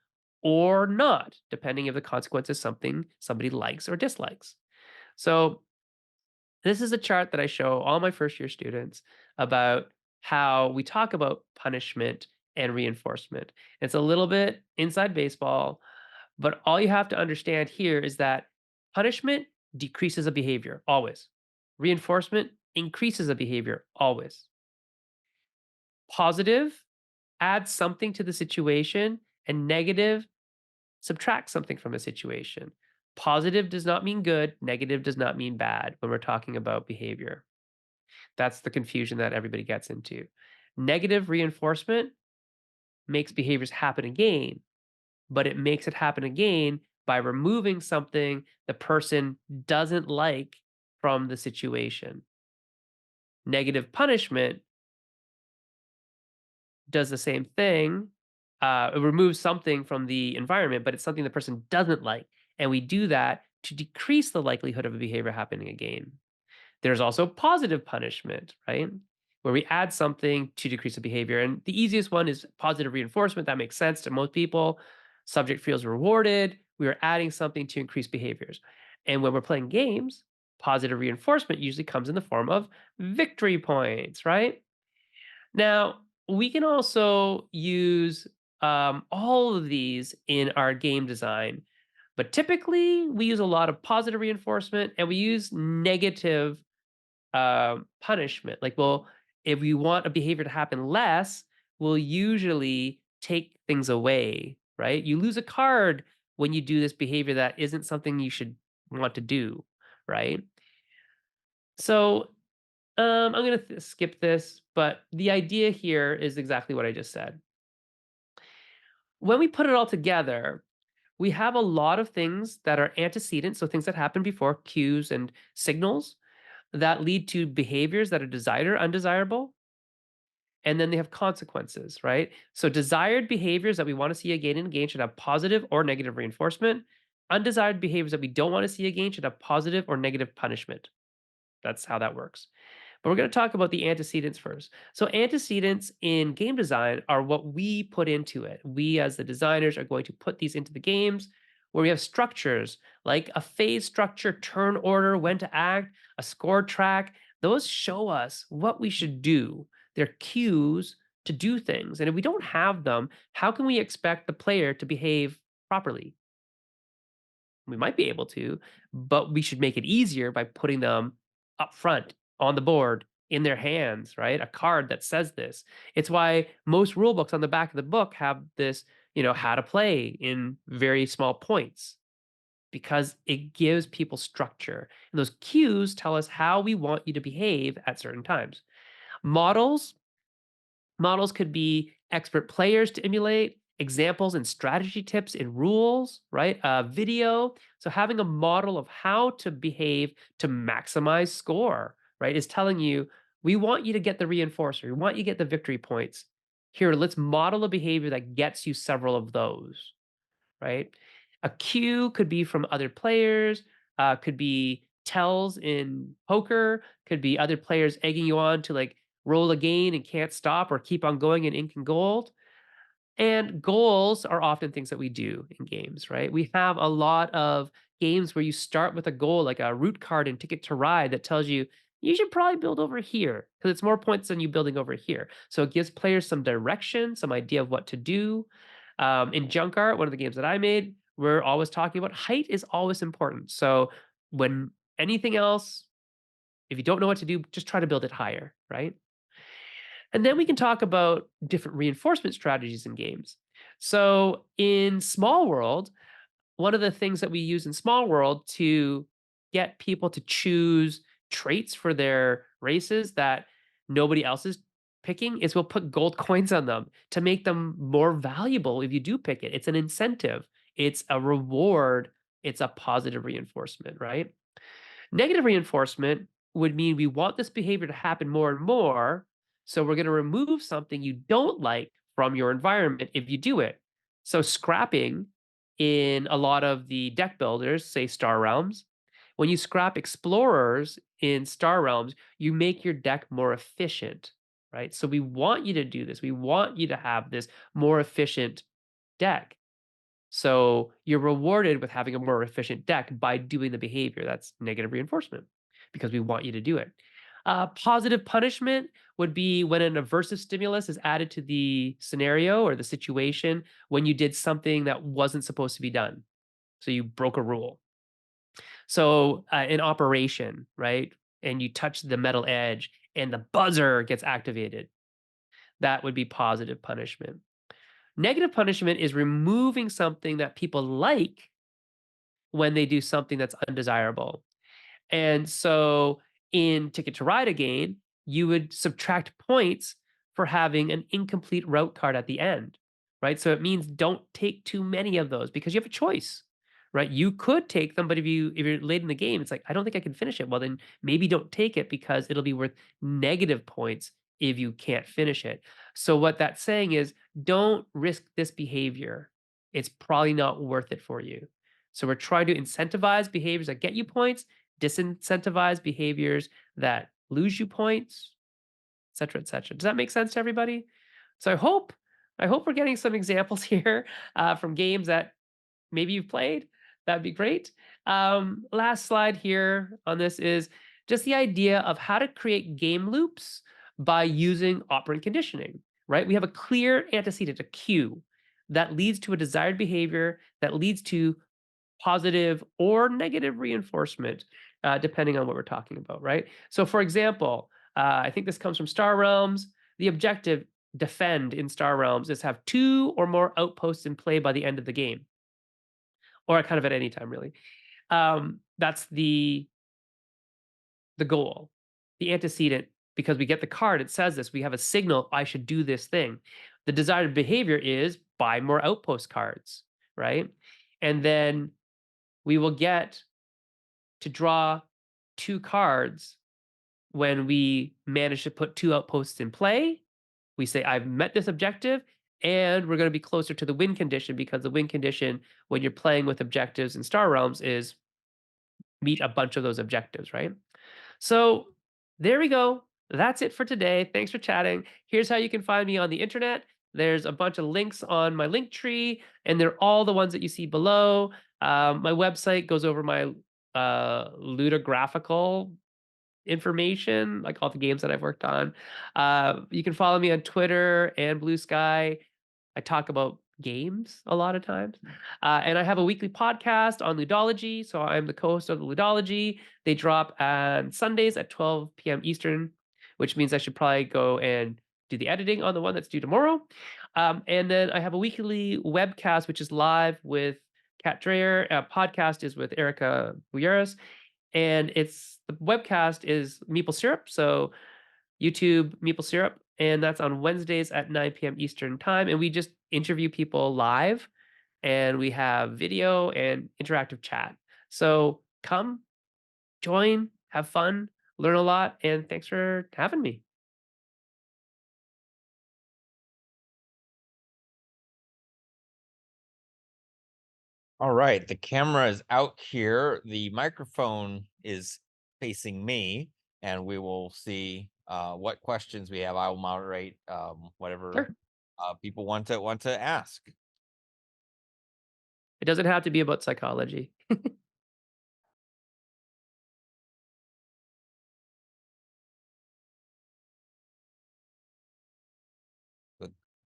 or not, depending if the consequence is something somebody likes or dislikes. So, this is a chart that I show all my first year students about how we talk about punishment and reinforcement. It's a little bit inside baseball, but all you have to understand here is that punishment decreases a behavior always. Reinforcement increases a behavior always. Positive adds something to the situation and negative subtracts something from a situation. Positive does not mean good, negative does not mean bad when we're talking about behavior. That's the confusion that everybody gets into. Negative reinforcement makes behaviors happen again, but it makes it happen again by removing something the person doesn't like from the situation. Negative punishment does the same thing. It removes something from the environment, but it's something the person doesn't like. And we do that to decrease the likelihood of a behavior happening again. There's also positive punishment, right? Where we add something to decrease a behavior. And the easiest one is positive reinforcement. That makes sense to most people. Subject feels rewarded. We are adding something to increase behaviors. And when we're playing games, positive reinforcement usually comes in the form of victory points, right? Now, we can also use all of these in our game design, but typically we use a lot of positive reinforcement and we use negative punishment. Like, well, if we want a behavior to happen less, we'll usually take things away, right? You lose a card when you do this behavior that isn't something you should want to do, right? So I'm going to skip this, but the idea here is exactly what I just said. When we put it all together, we have a lot of things that are antecedents, so things that happen before, cues and signals that lead to behaviors that are desired or undesirable. And then they have consequences, right? So desired behaviors that we want to see again and again should have positive or negative reinforcement. Undesired behaviors that we don't want to see again should have positive or negative punishment. That's how that works. But we're going to talk about the antecedents first. So antecedents in game design are what we put into it. We as the designers are going to put these into the games where we have structures like a phase structure, turn order, when to act, a score track. Those show us what we should do. They're cues to do things. And if we don't have them, how can we expect the player to behave properly? We might be able to, but we should make it easier by putting them up front on the board in their hands, right? A card that says this. It's why most rule books on the back of the book have this, how to play in very small points because it gives people structure. And those cues tell us how we want you to behave at certain times. Models Models could be expert players to emulate, examples and strategy tips in rules, right? Video. So having a model of how to behave to maximize score, right, is telling you, we want you to get the reinforcer. We want you to get the victory points. Here, let's model a behavior that gets you several of those, right? A cue could be from other players, could be tells in poker, could be other players egging you on to like roll again and can't stop or keep on going in ink and gold. And goals are often things that we do in games, right? We have a lot of games where you start with a goal, like a route card in Ticket to Ride that tells you you should probably build over here because it's more points than you building over here. So it gives players some direction, some idea of what to do. In Junk Art, one of the games that I made, we're always talking about height is always important. So when anything else, if you don't know what to do, just try to build it higher, right? And then we can talk about different reinforcement strategies in games. So in Small World, one of the things that we use in Small World to get people to choose traits for their races that nobody else is picking is we'll put gold coins on them to make them more valuable if you do pick it. It's an incentive, it's a reward, it's a positive reinforcement, right? Negative reinforcement would mean we want this behavior to happen more and more. So we're going to remove something you don't like from your environment if you do it. So scrapping in a lot of the deck builders, say Star Realms, when you scrap explorers in Star Realms, you make your deck more efficient, right? So we want you to do this. We want you to have this more efficient deck. So you're rewarded with having a more efficient deck by doing the behavior. That's negative reinforcement because we want you to do it. Positive punishment would be when an aversive stimulus is added to the scenario or the situation when you did something that wasn't supposed to be done. So you broke a rule. So in operation, right? And you touch the metal edge and the buzzer gets activated. That would be positive punishment. Negative punishment is removing something that people like when they do something that's undesirable. And so in Ticket to Ride Again, you would subtract points for having an incomplete route card at the end, right? So it means don't take too many of those because you have a choice, right? You could take them, but if you're late in the game, it's like, I don't think I can finish it. Well, then maybe don't take it because it'll be worth negative points if you can't finish it. So what that's saying is don't risk this behavior. It's probably not worth it for you. So we're trying to incentivize behaviors that get you points, disincentivize behaviors that lose you points, et cetera, et cetera. Does that make sense to everybody? So I hope we're getting some examples here from games that maybe you've played. That'd be great. Last slide here on this is just the idea of how to create game loops by using operant conditioning, right? We have a clear antecedent, a cue that leads to a desired behavior that leads to positive or negative reinforcement. depending on what we're talking about, right? So, for example, I think this comes from Star Realms. The objective, defend in Star Realms, is have 2 or more outposts in play by the end of the game, or kind of at any time, really. That's the goal. The antecedent, because we get the card, it says this, we have a signal, I should do this thing. The desired behavior is buy more outpost cards, right? And then we will get to draw 2 cards when we manage to put 2 outposts in play. We say, I've met this objective, and we're going to be closer to the win condition, because the win condition when you're playing with objectives in Star Realms is meet a bunch of those objectives, right? So there we go. That's it for today. Thanks for chatting. Here's how you can find me on the internet. There's a bunch of links on my link tree, and they're all the ones that you see below. My website goes over my ludographical information, like all the games that I've worked on. You can follow me on Twitter and Blue Sky. I talk about games a lot of times. And I have a weekly podcast on Ludology. So I'm the co host of the Ludology. They drop on Sundays at 12 p.m. Eastern, which means I should probably go and do the editing on the one that's due tomorrow. And then I have a weekly webcast, which is live with Kat Dreyer. Podcast is with Erica Buyeras. And the webcast is Meeple Syrup. So YouTube Meeple Syrup, and that's on Wednesdays at 9 p.m. Eastern time. And we just interview people live, and we have video and interactive chat. So come, join, have fun, learn a lot, and thanks for having me. All right, the camera is out here. The microphone is facing me, and we will see what questions we have. I will moderate whatever Sure. people want to ask. It doesn't have to be about psychology. It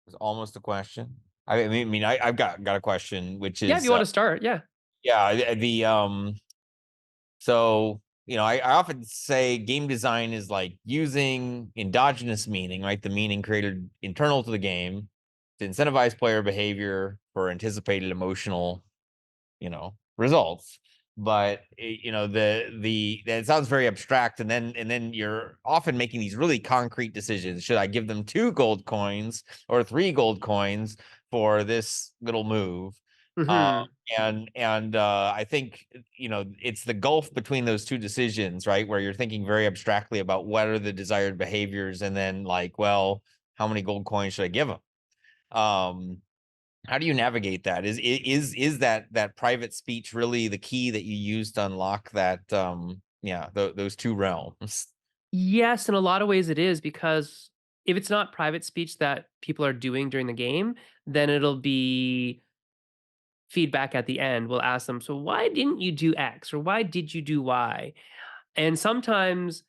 was almost a question. I've got a question, which Yeah, if is you want to start, yeah. So, I often say game design is like using endogenous meaning, right? The meaning created internal to the game to incentivize player behavior for anticipated emotional, results. But that sounds very abstract, and then you're often making these really concrete decisions. Should I give them 2 gold coins or 3 gold coins for this little move? Mhm. I think it's the gulf between those 2 decisions, right? Where you're thinking very abstractly about what are the desired behaviors, and then like, well, how many gold coins should I give them? How do you navigate that? Is that private speech really the key that you use to unlock that? Those 2 realms. Yes, in a lot of ways it is, because if it's not private speech that people are doing during the game, then it'll be feedback at the end. We'll ask them, so why didn't you do X, or why did you do Y? And sometimes,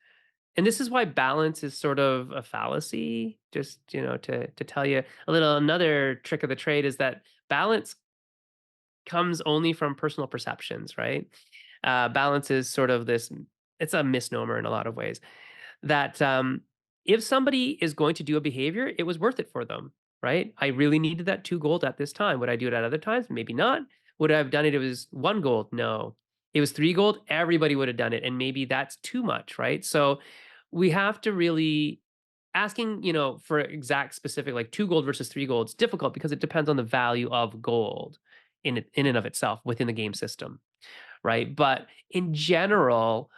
and this is why balance is sort of a fallacy, just to tell you a little, another trick of the trade is that balance comes only from personal perceptions, right? Balance is sort of this, it's a misnomer in a lot of ways, that if somebody is going to do a behavior, it was worth it for them, right? I really needed that 2 gold at this time. Would I do it at other times? Maybe not. Would I have done it? It was 1 gold. No. It was 3 gold. Everybody would have done it. And maybe that's too much, right? So we have to really asking, for exact specific, like 2 gold versus 3 gold, it's difficult because it depends on the value of gold in and of itself within the game system, right? But in general,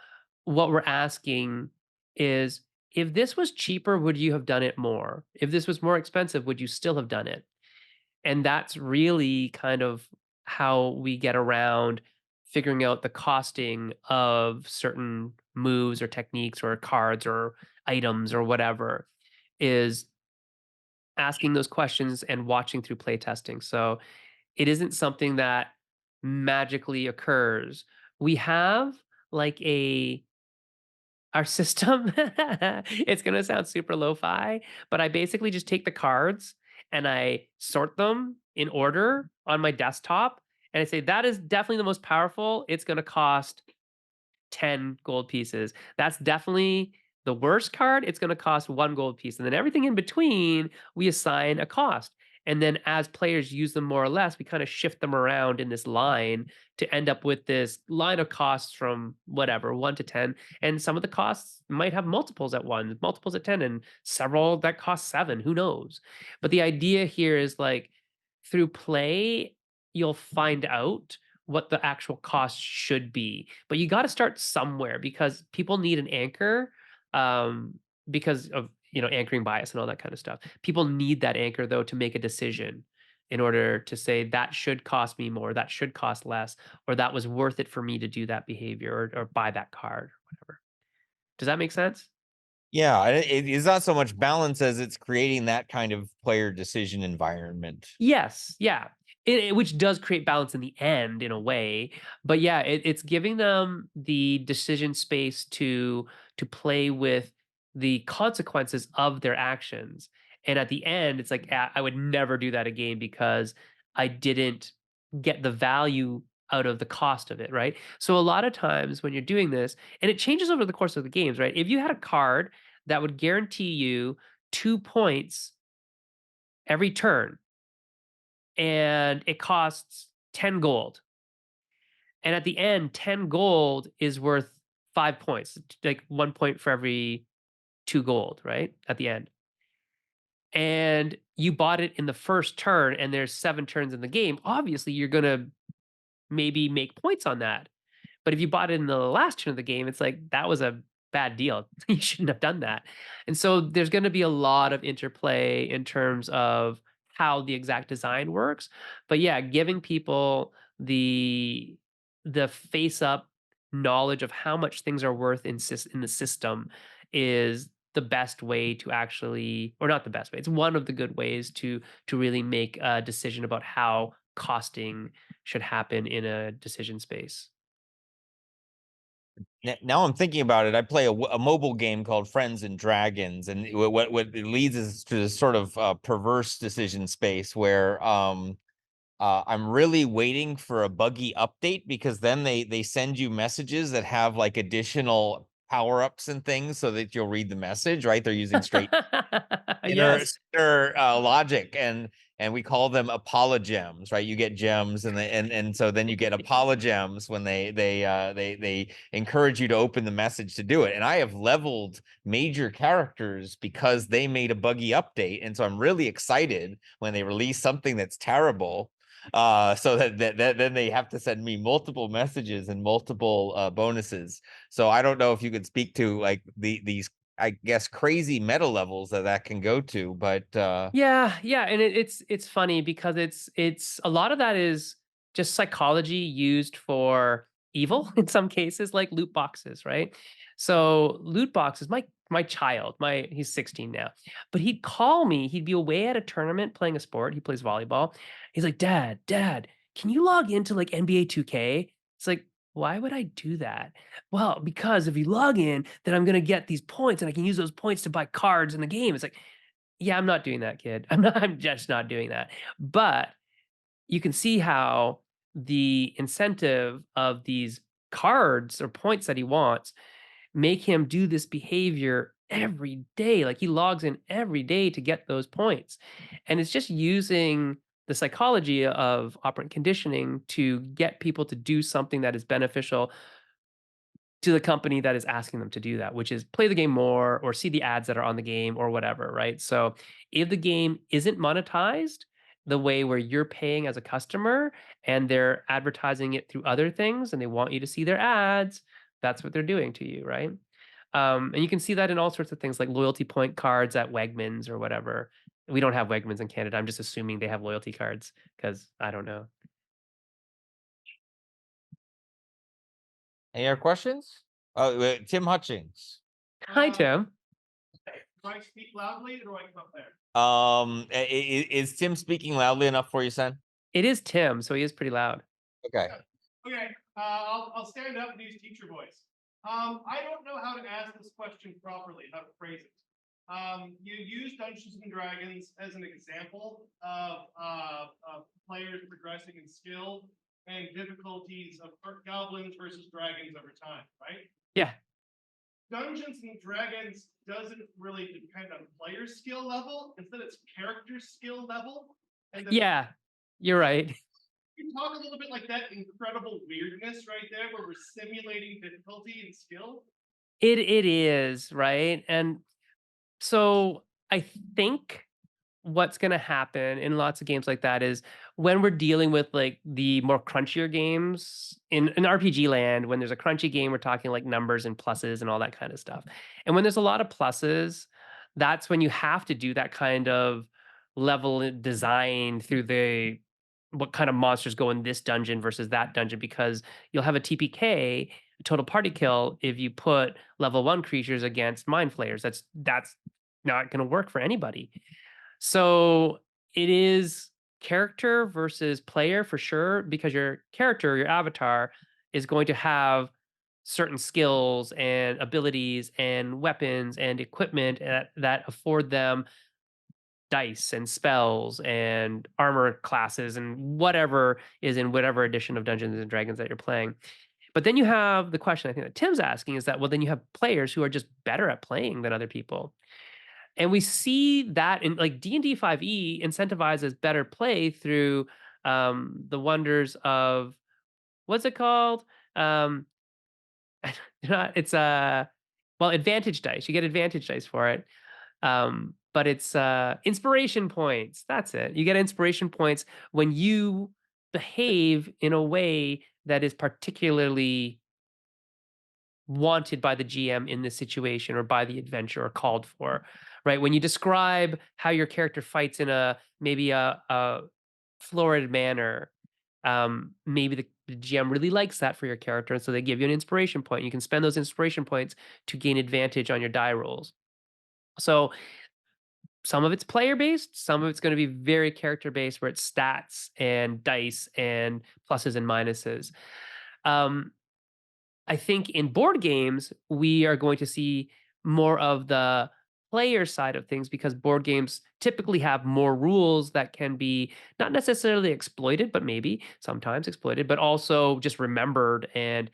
what we're asking is, if this was cheaper, would you have done it more? If this was more expensive, would you still have done it? And that's really kind of how we get around figuring out the costing of certain moves or techniques or cards or items or whatever, is asking those questions and watching through playtesting. So it isn't something that magically occurs. We have like our system, it's gonna sound super lo-fi, but I basically just take the cards and I sort them in order on my desktop, and I say, "That is definitely the most powerful. It's gonna cost 10 gold pieces. That's definitely the worst card. It's going to cost 1 gold piece. And then everything in between, we assign a cost. And then as players use them more or less, we kind of shift them around in this line to end up with this line of costs from whatever, 1 to 10. And some of the costs might have multiples at 1, multiples at 10, and several that cost 7. Who knows? But the idea here is like through play, you'll find out what the actual cost should be. But you got to start somewhere because people need an anchor um, because of anchoring bias and all that kind of stuff. People need that anchor though to make a decision in order to say that should cost me more, that should cost less, or that was worth it for me to do that behavior or buy that card, or whatever. Does that make sense? Yeah, it's not so much balance as it's creating that kind of player decision environment. Yes, yeah. Which does create balance in the end in a way, but yeah, it's giving them the decision space to play with the consequences of their actions. And at the end, it's like I would never do that again because I didn't get the value out of the cost of it, right? So a lot of times when you're doing this, and it changes over the course of the games, right? If you had a card that would guarantee you 2 points every turn and it costs 10 gold. And at the end, 10 gold is worth 5 points, like 1 point for every 2 gold, right? At the end. And you bought it in the first turn, and there's 7 turns in the game. Obviously, you're going to maybe make points on that. But if you bought it in the last turn of the game, it's like that was a bad deal. You shouldn't have done that. And so there's going to be a lot of interplay in terms of how the exact design works. But yeah, giving people the face up knowledge of how much things are worth in the system is the best way to actually, or not the best way, it's one of the good ways to really make a decision about how costing should happen in a decision space. Now I'm thinking about it. I play a mobile game called Friends and Dragons, and what it leads is to this sort of perverse decision space where I'm really waiting for a buggy update because then they send you messages that have like additional power-ups and things so that you'll read the message, right? They're using straight Yes. inner logic, and we call them apologems, right? You get gems, and so then you get apologems when they encourage you to open the message to do it. And I have leveled major characters because they made a buggy update, and so I'm really excited when they release something that's terrible. So that then they have to send me multiple messages and multiple bonuses. So I don't know if you could speak to like these, I guess, crazy meta levels that can go to, but Yeah, yeah, and it's funny because it's a lot of that is just psychology used for evil in some cases, like loot boxes, right? So loot boxes, my child, he's 16 now, but he'd call me. He'd be away at a tournament playing a sport. He plays volleyball. He's like, Dad, can you log into like NBA 2K? It's like, why would I do that? Well, because if you log in, then I'm gonna get these points, and I can use those points to buy cards in the game. It's like, yeah, I'm not doing that, kid. I'm just not doing that. But you can see how the incentive of these cards or points that he wants make him do this behavior every day. Like he logs in every day to get those points. And it's just using the psychology of operant conditioning to get people to do something that is beneficial to the company that is asking them to do that, which is play the game more or see the ads that are on the game or whatever, right? So if the game isn't monetized the way where you're paying as a customer and they're advertising it through other things and they want you to see their ads, that's what they're doing to you, right? And you can see that in all sorts of things like loyalty point cards at Wegmans or whatever. We don't have Wegmans in Canada. I'm just assuming they have loyalty cards because I don't know. any other questions? Oh, Tim Hutchings. Hi, Tim. Do I speak loudly or do I come up there? Is Tim speaking loudly enough for you, Sen? It is Tim, so he is pretty loud. Okay. Okay, I'll stand up and use teacher voice. I don't know how to ask this question properly, how to phrase it. You use Dungeons and Dragons as an example of players progressing in skill and difficulties of goblins versus dragons over time, right? Yeah. Dungeons and Dragons doesn't really depend on player skill level. Instead, it's character skill level. And Yeah, you're right. you talk a little bit like that incredible weirdness right there, where we're simulating difficulty and skill. It is, right? And so I think what's going to happen in lots of games like that is when we're dealing with like the more crunchier games in RPG land, when there's a crunchy game, we're talking like numbers and pluses and all that kind of stuff. And when there's a lot of pluses, that's when you have to do that kind of level design through the what kind of monsters go in this dungeon versus that dungeon, because you'll have a TPK, total party kill, if you put level 1 creatures against mind flayers. That's not going to work for anybody. So it is character versus player for sure, because your character, your avatar, is going to have certain skills and abilities and weapons and equipment that afford them dice and spells and armor classes and whatever is in whatever edition of Dungeons and Dragons that you're playing. But then you have the question I think that Tim's asking is that, well, then you have players who are just better at playing than other people. And we see that in like D&D 5e incentivizes better play through the wonders of what's it called? Um, it's well, advantage dice. You get advantage dice for it. But it's inspiration points. That's it. You get inspiration points when you behave in a way that is particularly wanted by the GM in this situation or by the adventure or called for, right? When you describe how your character fights in a maybe a florid manner, maybe the GM really likes that for your character, and so they give you an inspiration point. You can spend those inspiration points to gain advantage on your die rolls. So some of it's player based, some of it's going to be very character based, where it's stats and dice and pluses and minuses. Um, I think in board games, we are going to see more of the player side of things, because board games typically have more rules that can be not necessarily exploited, but maybe sometimes exploited, but also just remembered. And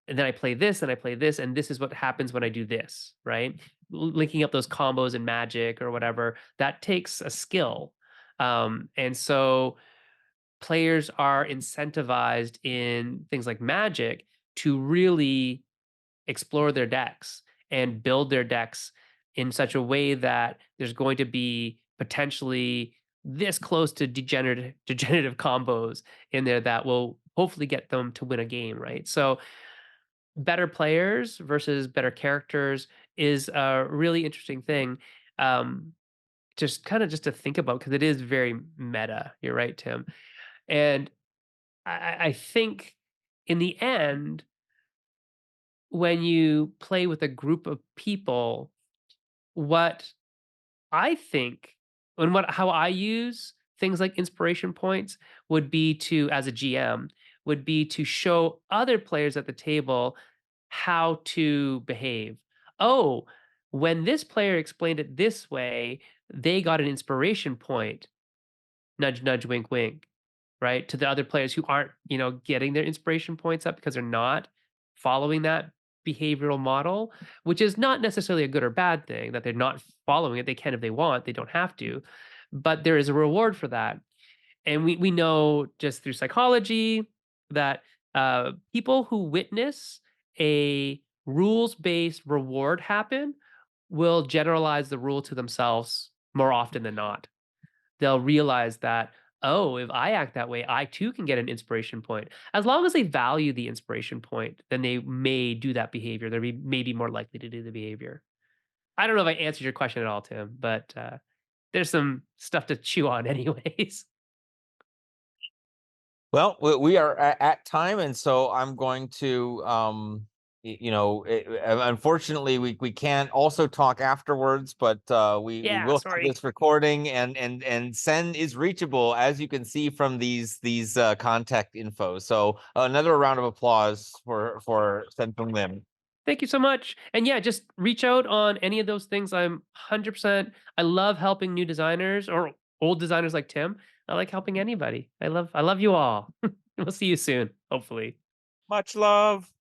then I play this and I play this, and this is what happens when I do this, right? Linking up those combos in Magic or whatever, that takes a skill. And so players are incentivized in things like Magic to really explore their decks and build their decks in such a way that there's going to be potentially this close to degenerative combos in there that will hopefully get them to win a game, right? So better players versus better characters is a really interesting thing. Um, just kind of just to think about, because it is very meta. You're right, Tim. And I think in the end, when you play with a group of people, what I think and how I use things like inspiration points would be to, as a GM, would be to show other players at the table how to behave. Oh, when this player explained it this way, they got an inspiration point. Nudge, nudge, wink, wink, right? To the other players who aren't, getting their inspiration points up because they're not following that behavioral model, which is not necessarily a good or bad thing that they're not following it. They can if they want, they don't have to. But there is a reward for that. And we know just through psychology that people who witness a rules-based reward happen will generalize the rule to themselves more often than not. They'll realize that, oh, if I act that way, I too can get an inspiration point. As long as they value the inspiration point, then they may do that behavior. They're maybe more likely to do the behavior. I don't know if I answered your question at all, Tim, but there's some stuff to chew on anyways. Well, we are at time, and so I'm going to, unfortunately, we can't also talk afterwards, but we Yeah, will have sorry. this recording, and Sen is reachable, as you can see from these contact info. So another round of applause for Sen-Foong Lim. Thank you so much. And yeah, just reach out on any of those things. I'm 100%. I love helping new designers or old designers like Tim. I like helping anybody. I love you all. We'll see you soon, hopefully. Much love.